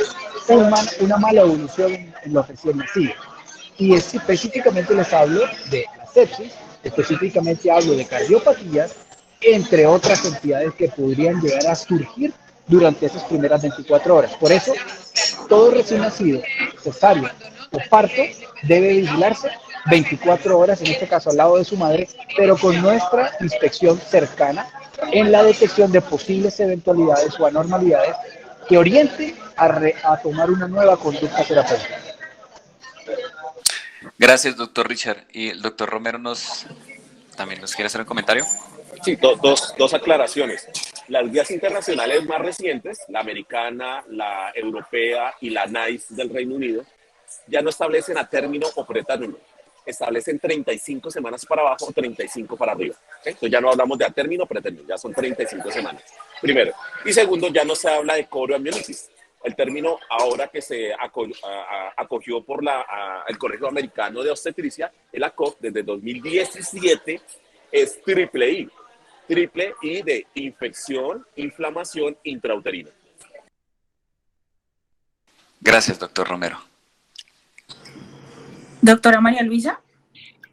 una mala evolución en los recién nacidos. Y específicamente les hablo de la sepsis, específicamente hablo de cardiopatías, entre otras entidades que podrían llegar a surgir durante esas primeras 24 horas. Por eso, todo recién nacido, cesárea o parto debe vigilarse 24 horas, en este caso al lado de su madre, pero con nuestra inspección cercana en la detección de posibles eventualidades o anormalidades que orienten a tomar una nueva conducta terapéutica. Gracias, doctor Richard. Y el doctor Romero también nos quiere hacer un comentario. Sí, dos aclaraciones. Las guías internacionales más recientes, la americana, la europea y la NICE del Reino Unido, ya no establecen a término o pretérmino. Establecen 35 semanas para abajo o 35 para arriba. ¿Okay? Entonces ya no hablamos de a término o pretérmino, ya son 35 semanas. Primero. Y segundo, ya no se habla de coroamiólisis. El término ahora que se acogió por el Colegio Americano de Obstetricia, el ACOG, desde 2017, es triple I. Triple I de infección, inflamación intrauterina. Gracias, doctor Romero. Doctora María Luisa.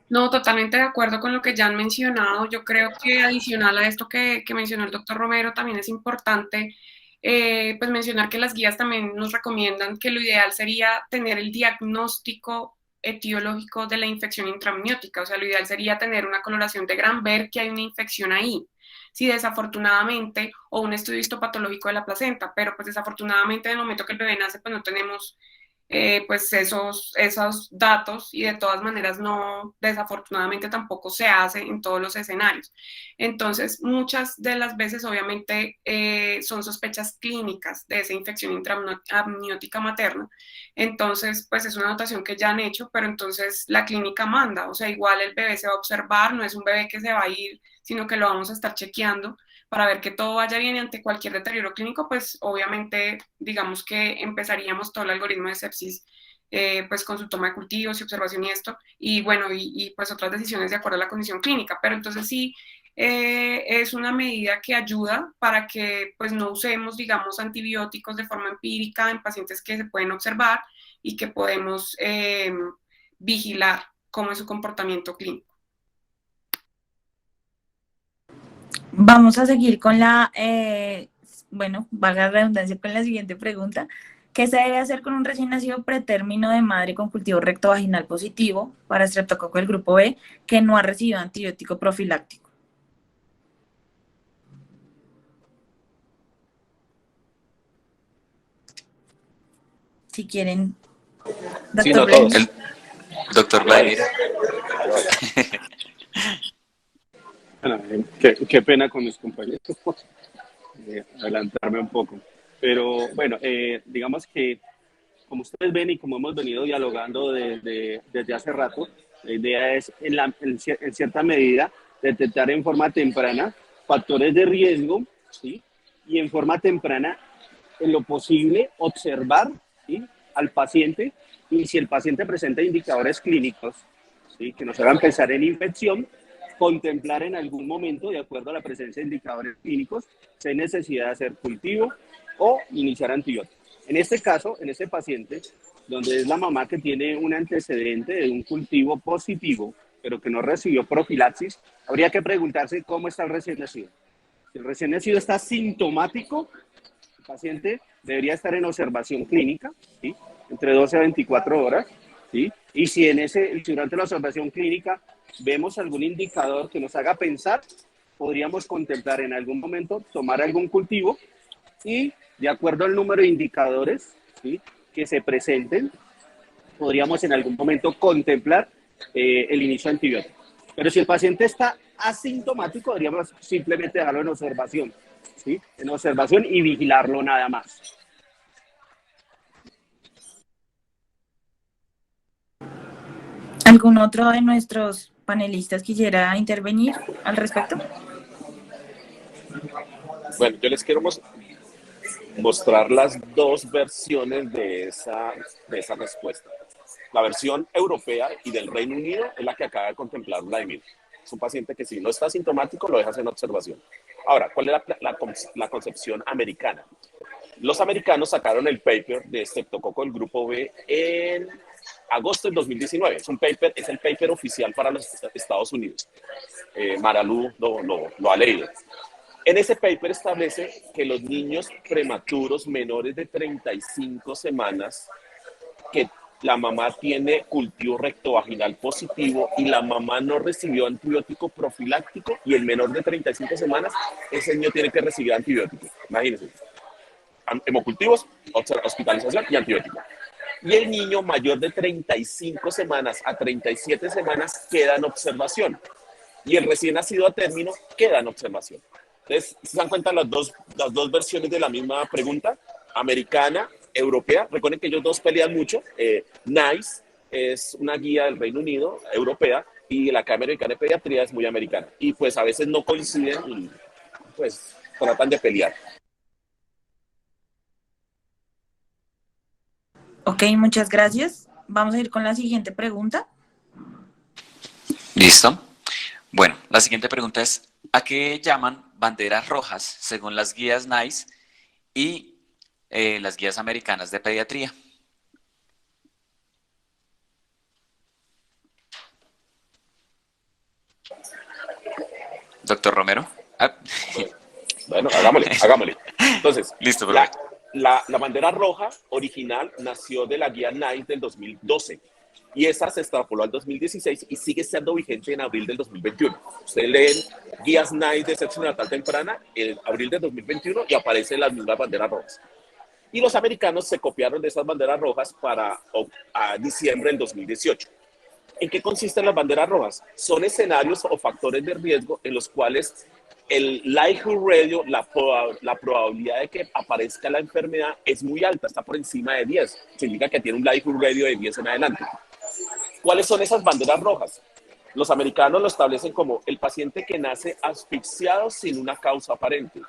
No, totalmente de acuerdo con lo que ya han mencionado. Yo creo que adicional a esto que mencionó el doctor Romero, también es importante pues mencionar que las guías también nos recomiendan que lo ideal sería tener el diagnóstico etiológico de la infección intraamniótica. O sea, lo ideal sería tener una coloración de Gram, ver que hay una infección ahí. Si desafortunadamente, o un estudio histopatológico de la placenta, pero pues desafortunadamente en el momento que el bebé nace, pues no tenemos pues esos datos, y de todas maneras no, desafortunadamente tampoco se hace en todos los escenarios. Entonces, muchas de las veces obviamente son sospechas clínicas de esa infección intraamniótica materna. Entonces, pues es una anotación que ya han hecho, pero entonces la clínica manda, o sea, igual el bebé se va a observar, no es un bebé que se va a ir, sino que lo vamos a estar chequeando para ver que todo vaya bien, y ante cualquier deterioro clínico, pues obviamente digamos que empezaríamos todo el algoritmo de sepsis pues con su toma de cultivos y observación y esto, y bueno, y pues otras decisiones de acuerdo a la condición clínica, pero entonces sí es una medida que ayuda para que pues no usemos, digamos, antibióticos de forma empírica en pacientes que se pueden observar y que podemos vigilar cómo es su comportamiento clínico. Vamos a seguir con bueno, valga la redundancia, con la siguiente pregunta. ¿Qué se debe hacer con un recién nacido pretérmino de madre con cultivo rectovaginal positivo para estreptococo del grupo B que no ha recibido antibiótico profiláctico? Si quieren, doctor Sí, no, Vladimir. todos. El doctor Vladimir. Bueno, qué pena con mis compañeros, adelantarme un poco. Pero bueno, digamos que como ustedes ven y como hemos venido dialogando desde hace rato, la idea es en cierta medida detectar en forma temprana factores de riesgo, ¿sí? Y en forma temprana, en lo posible, observar, ¿sí?, al paciente, y si el paciente presenta indicadores clínicos, ¿sí?, que nos hagan pensar en infección, contemplar en algún momento, de acuerdo a la presencia de indicadores clínicos, si hay necesidad de hacer cultivo o iniciar antibióticos. En este caso, en este paciente, donde es la mamá que tiene un antecedente de un cultivo positivo, pero que no recibió profilaxis, habría que preguntarse cómo está el recién nacido. Si el recién nacido está sintomático, el paciente debería estar en observación clínica, ¿sí?, entre 12 a 24 horas, ¿sí? Y si durante la observación clínica vemos algún indicador que nos haga pensar, podríamos contemplar en algún momento tomar algún cultivo, y de acuerdo al número de indicadores, ¿sí?, que se presenten, podríamos en algún momento contemplar el inicio de antibiótico. Pero si el paciente está asintomático, deberíamos simplemente dejarlo en observación, ¿sí? En observación y vigilarlo nada más. ¿Algún otro de nuestros panelistas quisiera intervenir al respecto? Bueno, yo les quiero mostrar las dos versiones de esa respuesta. La versión europea y del Reino Unido es la que acaba de contemplar Vladimir. Es un paciente que si no está sintomático lo dejas en observación. Ahora, ¿cuál es la concepción americana? Los americanos sacaron el paper de estreptococo del grupo B en agosto del 2019. Es el paper oficial para los Estados Unidos. Maralu lo ha leído. En ese paper establece que los niños prematuros menores de 35 semanas que la mamá tiene cultivo rectovaginal positivo y la mamá no recibió antibiótico profiláctico y el menor de 35 semanas, ese niño tiene que recibir antibiótico. Imagínense. Hemocultivos, hospitalización y antibiótico. Y el niño mayor de 35 semanas a 37 semanas queda en observación. Y el recién nacido a término queda en observación. Entonces, ¿se dan cuenta las dos versiones de la misma pregunta? Americana, europea. Recuerden que ellos dos pelean mucho. NICE es una guía del Reino Unido, europea, y la Academia Americana de Pediatría es muy americana. Y pues a veces no coinciden y pues tratan de pelear. Ok, muchas gracias. Vamos a ir con la siguiente pregunta. ¿Listo? Bueno, la siguiente pregunta es, ¿a qué llaman banderas rojas según las guías NICE y las guías americanas de pediatría? Doctor Romero. Bueno, hagámosle. Entonces, listo, perfecto. La bandera roja original nació de la guía NICE del 2012 y esa se extrapoló al 2016 y sigue siendo vigente en abril del 2021. Ustedes leen guías NICE de sexo neonatal temprana en abril del 2021 y aparecen las mismas banderas rojas. Y los americanos se copiaron de esas banderas rojas para diciembre del 2018. ¿En qué consisten las banderas rojas? Son escenarios o factores de riesgo en los cuales el likelihood radio, la probabilidad de que aparezca la enfermedad es muy alta, está por encima de 10. Significa que tiene un likelihood radio de 10 en adelante. ¿Cuáles son esas banderas rojas? Los americanos lo establecen como el paciente que nace asfixiado sin una causa aparente,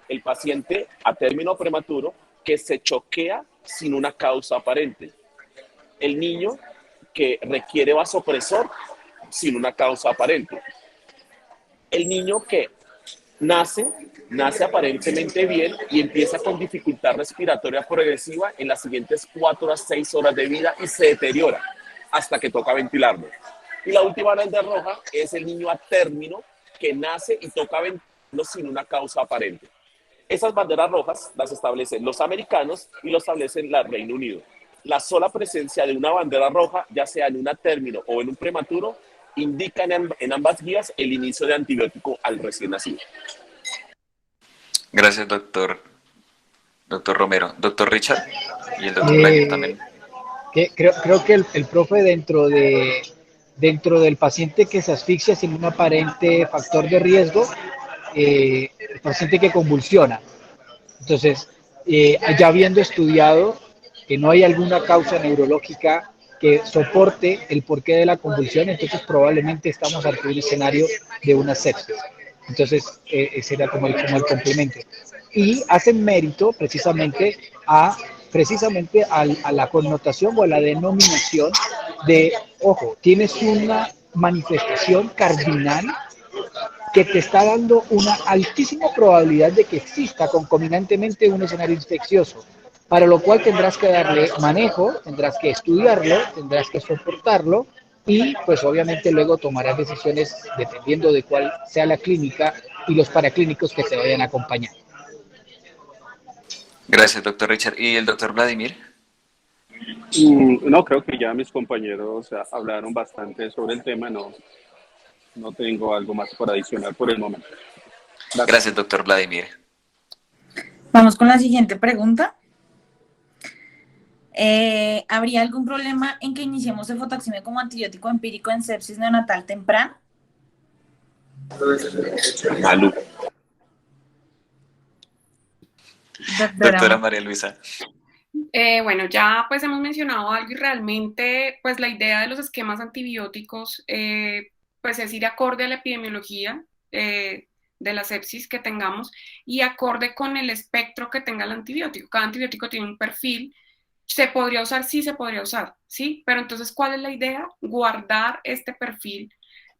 el paciente a término prematuro que se choquea sin una causa aparente, el niño que requiere vasopresor sin una causa aparente, el niño que nace aparentemente bien y empieza con dificultad respiratoria progresiva en las siguientes 4 a 6 horas de vida y se deteriora hasta que toca ventilarlo. Y la última bandera roja es el niño a término que nace y toca ventilarlo sin una causa aparente. Esas banderas rojas las establecen los americanos y lo establecen el Reino Unido. La sola presencia de una bandera roja, ya sea en un término o en un prematuro, indica en ambas guías el inicio de antibiótico al recién nacido. Gracias, doctor Romero. Doctor Richard y el doctor Laino también. Creo que el profe dentro del paciente que se asfixia sin un aparente factor de riesgo, el paciente que convulsiona. Entonces, ya habiendo estudiado que no hay alguna causa neurológica que soporte el porqué de la convulsión, entonces probablemente estamos ante un escenario de una sepsis. Entonces, sería como el complemento. Y hacen mérito precisamente a la connotación o a la denominación de, ojo, tienes una manifestación cardinal que te está dando una altísima probabilidad de que exista concomitantemente un escenario infeccioso, para lo cual tendrás que darle manejo, tendrás que estudiarlo, tendrás que soportarlo y pues obviamente luego tomarás decisiones dependiendo de cuál sea la clínica y los paraclínicos que te vayan a acompañar. Gracias, doctor Richard. ¿Y el doctor Vladimir? No, creo que ya mis compañeros hablaron bastante sobre el tema, no tengo algo más por adicionar por el momento. Gracias, doctor Vladimir. Vamos con la siguiente pregunta. ¿Habría algún problema en que iniciemos cefotaxime como antibiótico empírico en sepsis neonatal temprana? Malú. Doctora María Luisa. Bueno, ya pues hemos mencionado algo y realmente pues la idea de los esquemas antibióticos pues es ir acorde a la epidemiología de la sepsis que tengamos y acorde con el espectro que tenga el antibiótico. Cada antibiótico tiene un perfil. ¿Se podría usar? Sí, se podría usar, ¿sí? Pero entonces, ¿cuál es la idea? Guardar este perfil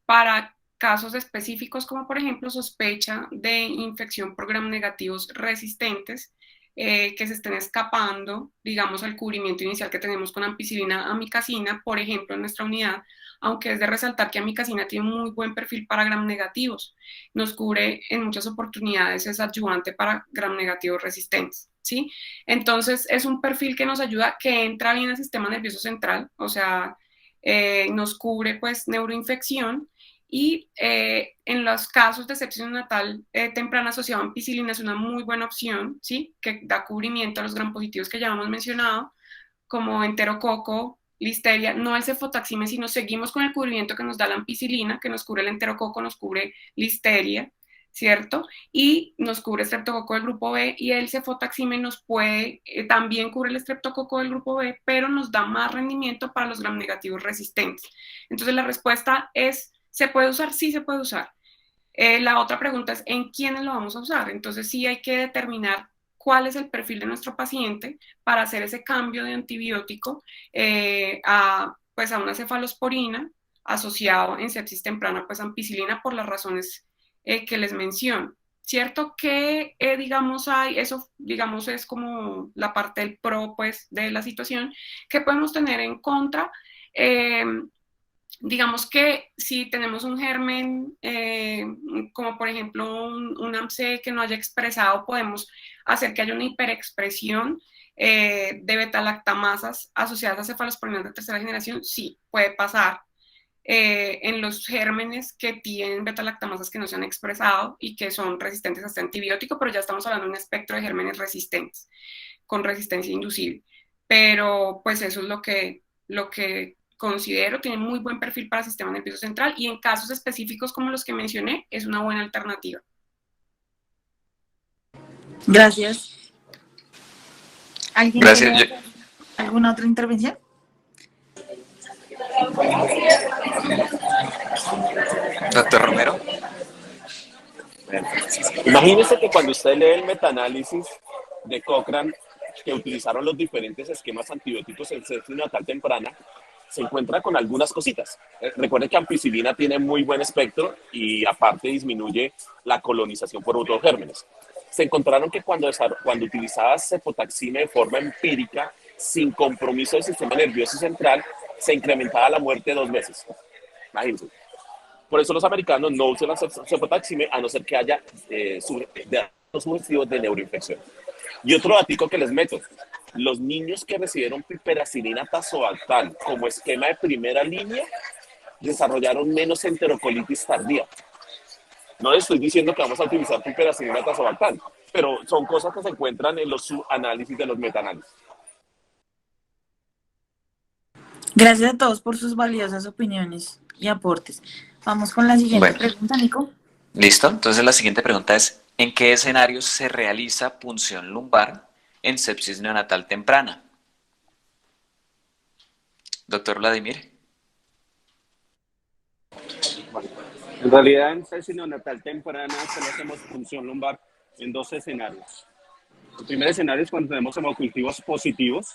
para casos específicos como por ejemplo sospecha de infección por gram negativos resistentes que se estén escapando, digamos, al cubrimiento inicial que tenemos con ampicilina amicacina, por ejemplo, en nuestra unidad, aunque es de resaltar que amicacina tiene un muy buen perfil para gram negativos, nos cubre en muchas oportunidades, es adyuvante para gram negativos resistentes, ¿sí? Entonces, es un perfil que nos ayuda, que entra bien al sistema nervioso central, o sea, nos cubre pues neuroinfección y en los casos de sepsis neonatal temprana asociada a ampicilina es una muy buena opción, ¿sí? Que da cubrimiento a los gram positivos que ya hemos mencionado, como enterococo, listeria, no el cefotaxime, sino seguimos con el cubrimiento que nos da la ampicilina, que nos cubre el enterococo, nos cubre listeria, ¿cierto? Y nos cubre estreptococo del grupo B y el cefotaxime nos puede, también cubre el estreptococo del grupo B, pero nos da más rendimiento para los gram negativos resistentes. Entonces la respuesta es, ¿se puede usar? Sí se puede usar. La otra pregunta es, ¿en quiénes lo vamos a usar? Entonces sí hay que determinar cuál es el perfil de nuestro paciente para hacer ese cambio de antibiótico pues a una cefalosporina asociado en sepsis temprana pues ampicilina por las razones que les menciono. ¿Cierto? Que, digamos, eso, digamos, es como la parte del pro, pues, de la situación, que podemos tener en contra. Digamos que si tenemos un germen, como por ejemplo un AMC que no haya expresado, podemos hacer que haya una hiperexpresión de beta-lactamasas asociadas a cefalosporinas de tercera generación. Sí, puede pasar en los gérmenes que tienen beta-lactamasas que no se han expresado y que son resistentes a este antibiótico, pero ya estamos hablando de un espectro de gérmenes resistentes, con resistencia inducible. Pero pues eso es lo que considero, tiene muy buen perfil para el sistema nervioso central y en casos específicos como los que mencioné, es una buena alternativa. Gracias. Gracias. ¿Alguna otra intervención? Doctor Romero. Imagínese que cuando usted lee el metaanálisis de Cochrane, que utilizaron los diferentes esquemas antibióticos en sepsis neonatal temprana, se encuentra con algunas cositas. Recuerden que ampicilina tiene muy buen espectro y aparte disminuye la colonización por otros gérmenes. Se encontraron que cuando utilizaba cefotaxime de forma empírica, sin compromiso del sistema nervioso central, se incrementaba la muerte 2 veces. Imagínense. Por eso los americanos no usan la cefotaxime a no ser que haya datos sugestivos de neuroinfección. Y otro datico que les meto, los niños que recibieron piperacilina tazobactam como esquema de primera línea desarrollaron menos enterocolitis tardía. No les estoy diciendo que vamos a utilizar piperacilina tazobactam, pero son cosas que se encuentran en los subanálisis de los metaanálisis. Gracias a todos por sus valiosas opiniones y aportes. Vamos con la siguiente pregunta, Nico. Listo, entonces la siguiente pregunta es, ¿en qué escenarios se realiza punción lumbar en sepsis neonatal temprana? Doctor Vladimir. En realidad, en sepsis neonatal temprana solo hacemos punción lumbar en 2 escenarios. El primer escenario es cuando tenemos hemocultivos positivos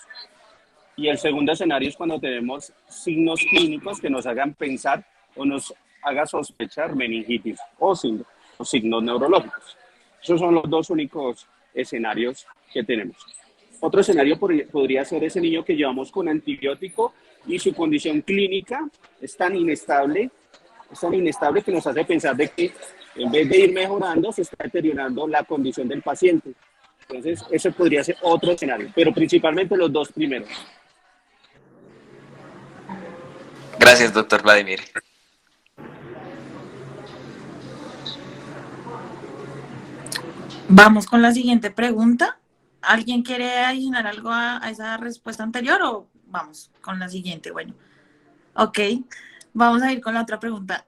y el segundo escenario es cuando tenemos signos clínicos que nos hagan pensar o nos haga sospechar meningitis o signos neurológicos. Esos son los 2 únicos escenarios que tenemos. Otro escenario podría ser ese niño que llevamos con antibiótico y su condición clínica es tan inestable que nos hace pensar de que en vez de ir mejorando, se está deteriorando la condición del paciente. Entonces, ese podría ser otro escenario, pero principalmente los 2 primeros. Gracias, doctor Vladimir. Vamos con la siguiente pregunta. ¿Alguien quiere adicionar algo a esa respuesta anterior o vamos con la siguiente? Bueno, ok, vamos a ir con la otra pregunta.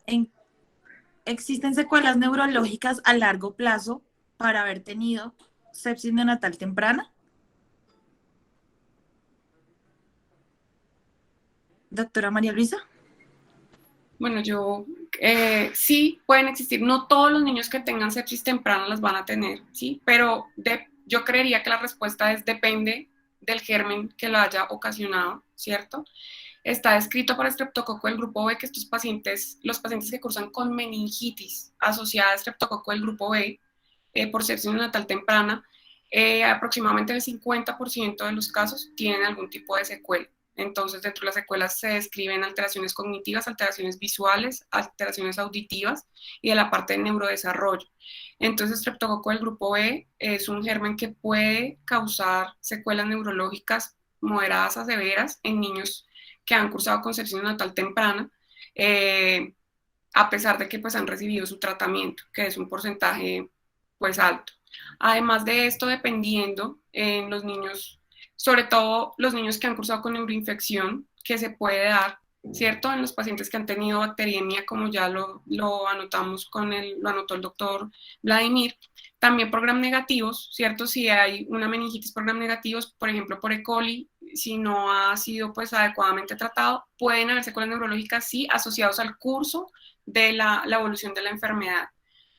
¿Existen secuelas neurológicas a largo plazo para haber tenido sepsis neonatal temprana? Doctora María Luisa. Bueno, sí pueden existir, no todos los niños que tengan sepsis temprana las van a tener, ¿sí? Pero yo creería que la respuesta depende del germen que lo haya ocasionado, ¿cierto? Está descrito para estreptococo del grupo B que los pacientes que cursan con meningitis asociada a estreptococo del grupo B por sepsis neonatal temprana, aproximadamente el 50% de los casos tienen algún tipo de secuela. Entonces, dentro de las secuelas se describen alteraciones cognitivas, alteraciones visuales, alteraciones auditivas y de la parte del neurodesarrollo. Entonces, estreptococo del grupo B es un germen que puede causar secuelas neurológicas moderadas a severas en niños que han cursado con sepsis neonatal temprana, a pesar de que pues, han recibido su tratamiento, que es un porcentaje pues, alto. Además de esto, dependiendo en los niños, sobre todo los niños que han cursado con neuroinfección, que se puede dar, ¿cierto? En los pacientes que han tenido bacteriemia, como ya lo anotamos lo anotó el doctor Vladimir, también por gram negativos, ¿cierto? Si hay una meningitis por gram negativos, por ejemplo, por E. coli, si no ha sido pues adecuadamente tratado, pueden haber secuelas neurológicas, sí, asociados al curso de la evolución de la enfermedad.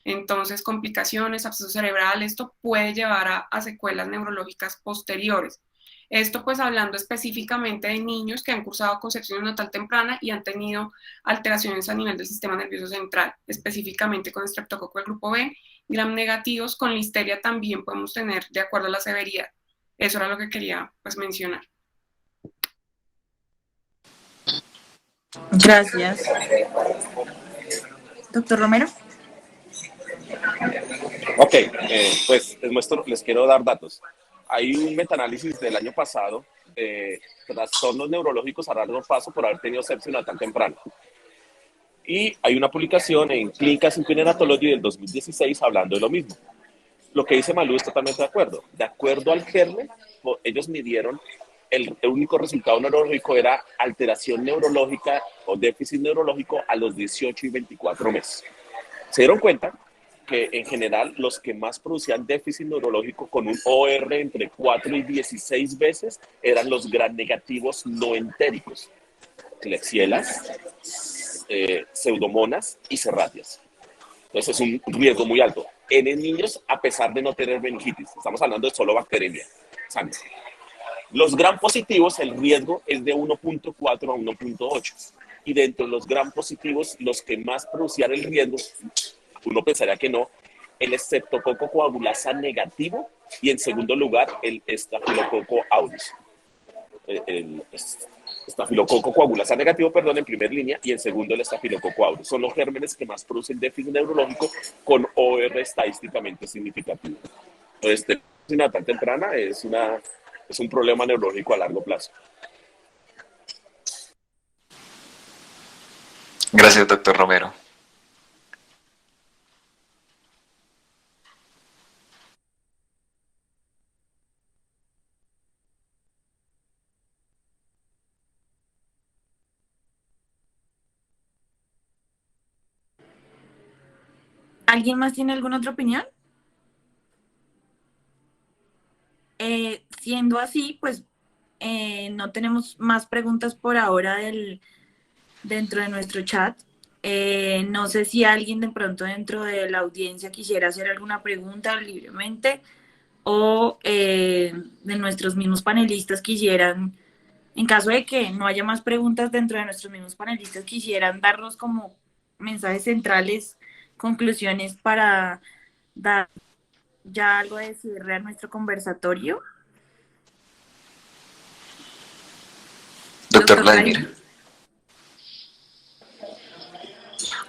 Entonces, complicaciones, absceso cerebral, esto puede llevar a secuelas neurológicas posteriores. Esto pues hablando específicamente de niños que han cursado con sepsis neonatal temprana y han tenido alteraciones a nivel del sistema nervioso central, específicamente con estreptococo del grupo B, gram negativos, con listeria también podemos tener de acuerdo a la severidad. Eso era lo que quería pues mencionar. Gracias. Doctor Romero. Ok, pues les quiero dar datos. Hay un metaanálisis del año pasado de trastornos neurológicos a largo plazo por haber tenido sepsis neonatal temprana. Y hay una publicación en Clinical Symptomatology del 2016 hablando de lo mismo. Lo que dice Malú es totalmente de acuerdo. De acuerdo al germen, ellos midieron, el único resultado neurológico era alteración neurológica o déficit neurológico a los 18 y 24 meses. Se dieron cuenta que en general los que más producían déficit neurológico con un OR entre 4 y 16 veces eran los gram negativos no entéricos, klebsielas, pseudomonas y serratias. Entonces es un riesgo muy alto en niños a pesar de no tener meningitis. Estamos hablando de solo bacteriemia, sangre. Los gram positivos, el riesgo es de 1.4 a 1.8. Y dentro de los gram positivos, los que más producían el riesgo, uno pensaría que no, el estreptococo coagulasa negativo y en segundo lugar el estafilococo aureus. El estafilococo coagulasa negativo, perdón, en primer línea, y en segundo el estafilococo aureus. Son los gérmenes que más producen déficit neurológico con OR estadísticamente significativo. Entonces, una tan temprana es un problema neurológico a largo plazo. Gracias, doctor Romero. ¿Alguien más tiene alguna otra opinión? Siendo así, pues no tenemos más preguntas por ahora dentro de nuestro chat. No sé si alguien de pronto dentro de la audiencia quisiera hacer alguna pregunta libremente o de nuestros mismos panelistas quisieran, en caso de que no haya más preguntas dentro de nuestros mismos panelistas, quisieran darnos como mensajes centrales, conclusiones para dar ya algo de cierre a nuestro conversatorio. Doctor Vladimir.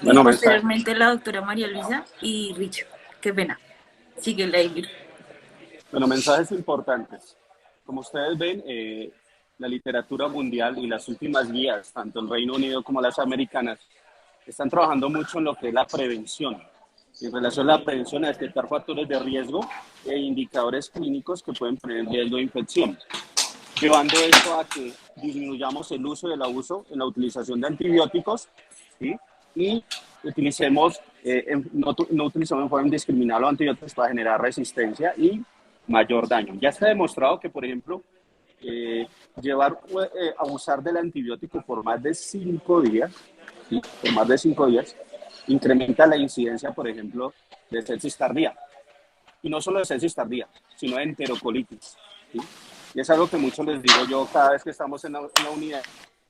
Bueno, posteriormente la doctora María Luisa y Richard. Qué pena. Sigue, Vladimir. Bueno, mensajes importantes. Como ustedes ven, la literatura mundial y las últimas guías, tanto el Reino Unido como las americanas, están trabajando mucho en lo que es la prevención, en relación a la prevención, a detectar factores de riesgo e indicadores clínicos que pueden poner en riesgo de infección, llevando esto a que disminuyamos el uso y el abuso en la utilización de antibióticos, ¿sí? Y utilicemos, no utilicemos en forma indiscriminada los antibióticos para generar resistencia y mayor daño. Ya está demostrado que, por ejemplo, abusar del antibiótico por más de 5 días, ¿sí? Por más de 5 días, incrementa la incidencia, por ejemplo, de sepsis tardía. Y no solo de sepsis tardía, sino de enterocolitis, ¿sí? Y es algo que mucho les digo yo cada vez que estamos en la unidad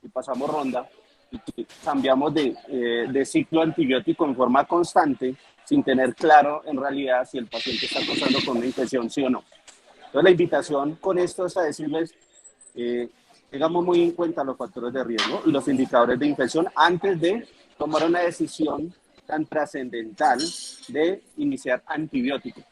y pasamos ronda y cambiamos de ciclo antibiótico en forma constante sin tener claro en realidad si el paciente está acosando con una infección, sí o no. Entonces la invitación con esto es a decirles, tengamos muy en cuenta los factores de riesgo y los indicadores de infección antes de tomar una decisión tan trascendental de iniciar antibióticos.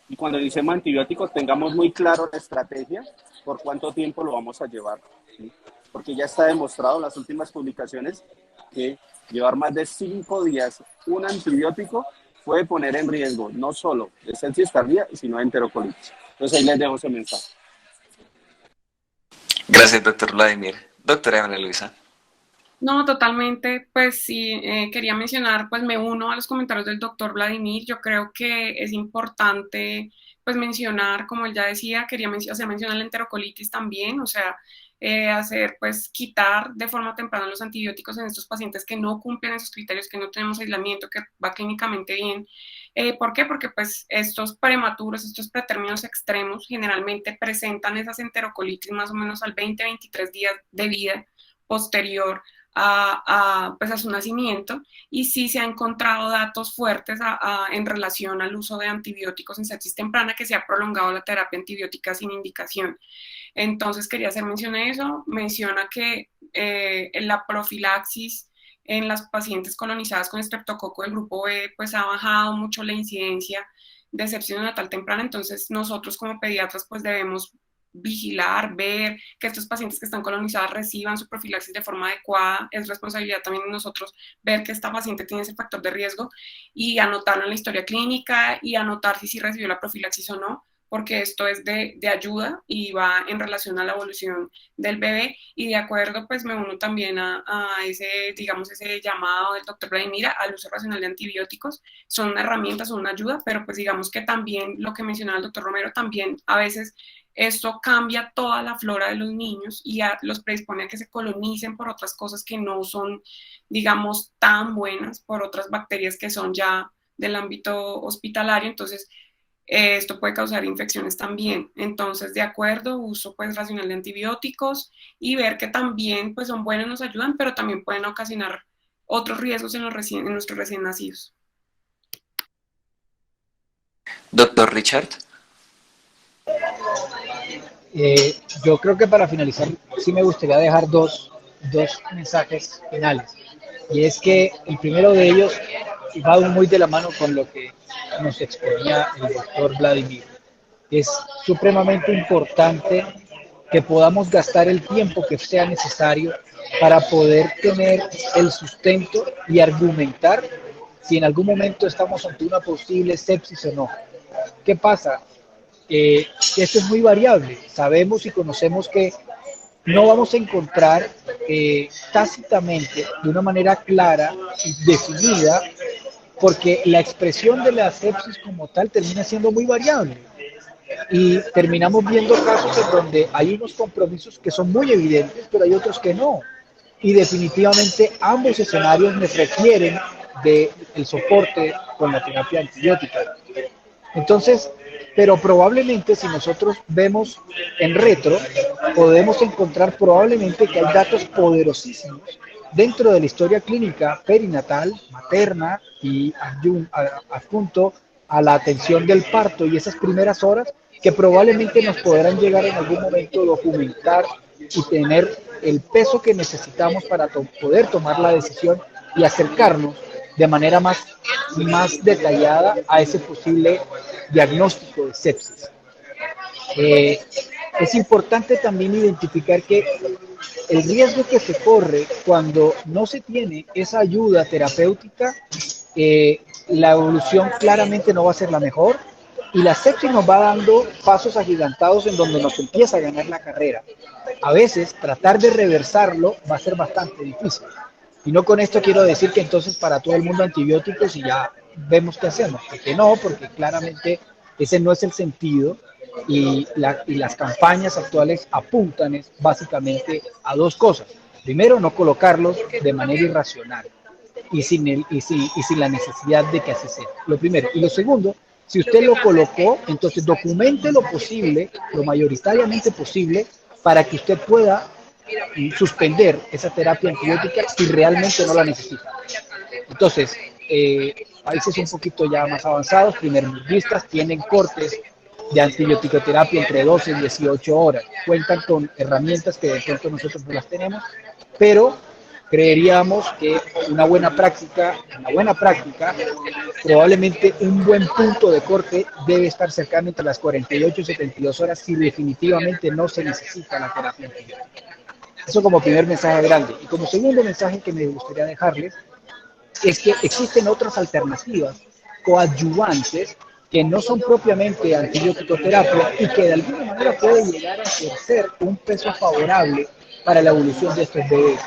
Y cuando iniciemos antibióticos, tengamos muy claro la estrategia, por cuánto tiempo lo vamos a llevar, ¿sí? Porque ya está demostrado en las últimas publicaciones que llevar más de 5 días un antibiótico puede poner en riesgo no solo de sepsis tardía, sino de enterocolitis. Entonces ahí les dejo ese mensaje. Gracias, doctor Vladimir. Doctora Ana Luisa. No, totalmente, pues sí, quería mencionar, pues me uno a los comentarios del doctor Vladimir. Yo creo que es importante, pues mencionar, como él ya decía, quería mencionar la enterocolitis también, o sea, quitar de forma temprana los antibióticos en estos pacientes que no cumplen esos criterios, que no tenemos aislamiento, que va clínicamente bien. ¿Por qué? Porque pues estos prematuros, estos pretérminos extremos generalmente presentan esas enterocolitis más o menos al 20-23 días de vida posterior pues a su nacimiento, y sí se han encontrado datos fuertes en relación al uso de antibióticos en sepsis temprana, que se ha prolongado la terapia antibiótica sin indicación. Entonces quería hacer mención de eso. Menciona que la profilaxis en las pacientes colonizadas con estreptococo del grupo B pues ha bajado mucho la incidencia de sepsis neonatal temprana. Entonces nosotros como pediatras pues debemos vigilar, ver que estos pacientes que están colonizados reciban su profilaxis de forma adecuada. Es responsabilidad también de nosotros ver que esta paciente tiene ese factor de riesgo y anotarlo en la historia clínica y anotar si recibió la profilaxis o no, porque esto es de ayuda y va en relación a la evolución del bebé. Y de acuerdo, pues me uno también a ese, digamos, ese llamado del doctor Vladimir al uso racional de antibióticos. Son una herramienta, son una ayuda, pero pues digamos que también lo que mencionaba el doctor Romero, también a veces esto cambia toda la flora de los niños y los predispone a que se colonicen por otras cosas que no son, digamos, tan buenas, por otras bacterias que son ya del ámbito hospitalario. Entonces, esto puede causar infecciones también. Entonces, de acuerdo, uso pues racional de antibióticos y ver que también pues son buenos, nos ayudan, pero también pueden ocasionar otros riesgos en nuestros recién nacidos. Doctor Richard. Yo creo que para finalizar sí me gustaría dejar dos mensajes finales, y es que el primero de ellos va muy de la mano con lo que nos exponía el doctor Vladimir. Es supremamente importante que podamos gastar el tiempo que sea necesario para poder tener el sustento y argumentar si en algún momento estamos ante una posible sepsis o no. ¿Qué pasa? Esto es muy variable. Sabemos y conocemos que no vamos a encontrar tácitamente, de una manera clara y definida, porque la expresión de la sepsis como tal termina siendo muy variable. Y terminamos viendo casos en donde hay unos compromisos que son muy evidentes, pero hay otros que no. Y definitivamente ambos escenarios nos requieren del soporte con la terapia antibiótica. Entonces, pero probablemente si nosotros vemos en retro, podemos encontrar probablemente que hay datos poderosísimos dentro de la historia clínica perinatal, materna y adjunto a la atención del parto y esas primeras horas, que probablemente nos podrán llegar en algún momento a documentar y tener el peso que necesitamos para poder tomar la decisión y acercarnos de manera más detallada a ese posible diagnóstico de sepsis. Es importante también identificar que el riesgo que se corre cuando no se tiene esa ayuda terapéutica la evolución claramente no va a ser la mejor y la sepsis nos va dando pasos agigantados en donde nos empieza a ganar la carrera. A veces tratar de reversarlo va a ser bastante difícil. Y no con esto quiero decir que entonces para todo el mundo antibióticos y ya vemos qué hacemos, porque no, porque claramente ese no es el sentido y las campañas actuales apuntan básicamente a dos cosas. Primero, no colocarlos de manera irracional y sin la necesidad de que así sea. Lo primero. Y lo segundo, si usted lo colocó, entonces documente lo posible, lo mayoritariamente posible, para que usted pueda suspender esa terapia antibiótica si realmente no la necesita. Entonces, países un poquito ya más avanzados, primermundistas, tienen cortes de antibioticoterapia entre 12 y 18 horas. Cuentan con herramientas que de pronto nosotros no las tenemos, pero creeríamos que una buena práctica, probablemente un buen punto de corte debe estar cercano entre las 48 y 72 horas si definitivamente no se necesita la terapia antibiótica. Eso como primer mensaje grande. Y como segundo mensaje que me gustaría dejarles es que existen otras alternativas coadyuvantes que no son propiamente antibiótico-terapia y que de alguna manera pueden llegar a ejercer un peso favorable para la evolución de estos bebés.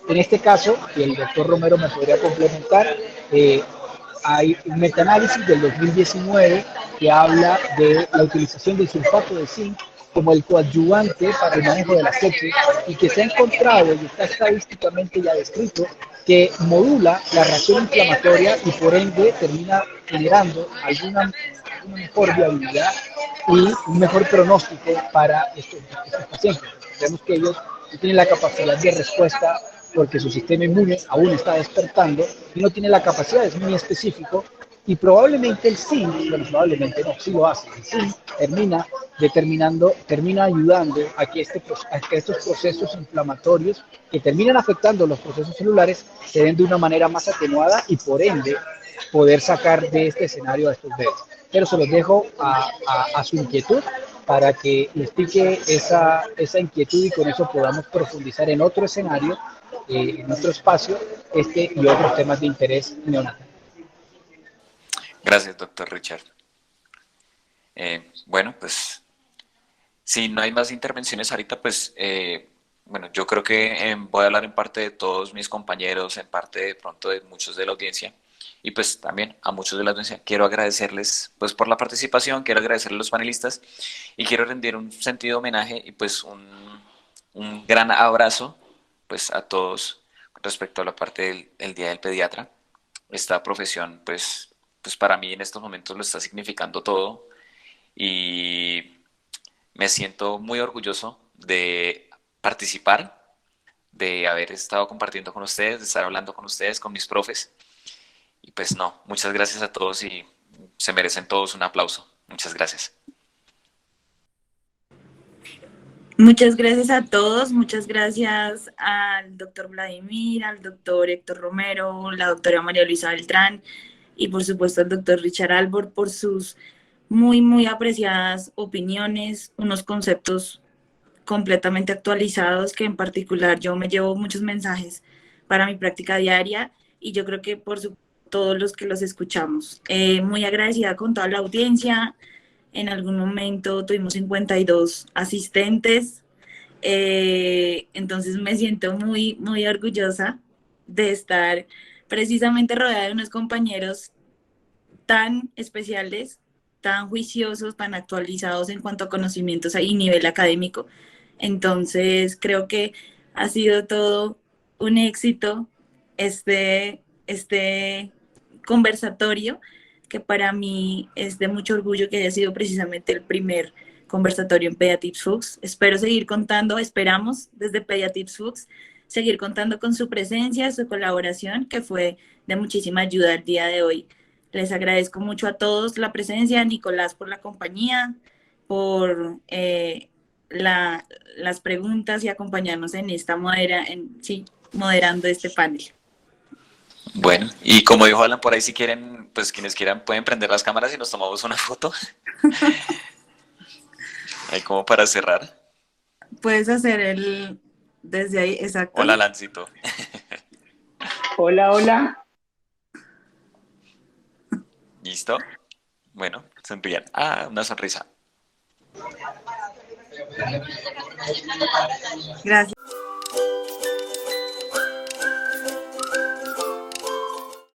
En este caso, y el doctor Romero me podría complementar, hay un metaanálisis del 2019 que habla de la utilización del sulfato de zinc como el coadyuvante para el manejo de la sepsis y que se ha encontrado y está estadísticamente ya descrito que modula la reacción inflamatoria y por ende termina generando alguna mejor viabilidad y un mejor pronóstico para estos pacientes. Vemos que ellos no tienen la capacidad de respuesta porque su sistema inmune aún está despertando y no tiene la capacidad, es muy específico y probablemente el zinc, bueno, probablemente no, sí lo hace, el zinc termina ayudando a que estos procesos inflamatorios que terminan afectando los procesos celulares se den de una manera más atenuada y por ende poder sacar de este escenario a estos bebés. Pero se los dejo a su inquietud para que les pique esa inquietud y con eso podamos profundizar en otro escenario, en otro espacio, y otros temas de interés neonatal. Gracias, doctor Richard. Bueno, pues si no hay más intervenciones ahorita, pues bueno, yo creo que voy a hablar en parte de todos mis compañeros, en parte de pronto de muchos de la audiencia y pues también a muchos de la audiencia. Quiero agradecerles pues por la participación, quiero agradecerles a los panelistas y quiero rendir un sentido homenaje y pues un gran abrazo pues a todos respecto a la parte del Día del Pediatra. Esta profesión pues para mí en estos momentos lo está significando todo y me siento muy orgulloso de participar, de haber estado compartiendo con ustedes, de estar hablando con ustedes, con mis profes. Y pues no, muchas gracias a todos y se merecen todos un aplauso. Muchas gracias. Muchas gracias a todos, muchas gracias al doctor Vladimir, al doctor Héctor Romero, la doctora María Luisa Beltrán y por supuesto al doctor Richard Albor por sus muy apreciadas opiniones, unos conceptos completamente actualizados que en particular yo me llevo muchos mensajes para mi práctica diaria y yo creo que por todos los que los escuchamos. Muy agradecida con toda la audiencia. En algún momento tuvimos 52 asistentes, entonces me siento muy orgullosa de estar precisamente rodeada de unos compañeros tan especiales, tan juiciosos, tan actualizados en cuanto a conocimientos y nivel académico. Entonces creo que ha sido todo un éxito este conversatorio, que para mí es de mucho orgullo que haya sido precisamente el primer conversatorio en Pediatips Fuchs. Espero seguir contando, esperamos desde Pediatips Fuchs, seguir contando con su presencia, su colaboración, que fue de muchísima ayuda el día de hoy. Les agradezco mucho a todos la presencia, a Nicolás por la compañía, por las preguntas y acompañarnos en esta moderando este panel. Bueno, y como dijo Alan por ahí, si quieren, pues quienes quieran pueden prender las cámaras y nos tomamos una foto. Ahí como para cerrar. Puedes hacer desde ahí, exacto. Hola, Lancito. Hola. ¿Listo? Bueno, sonrían. Ah, una sonrisa. Gracias.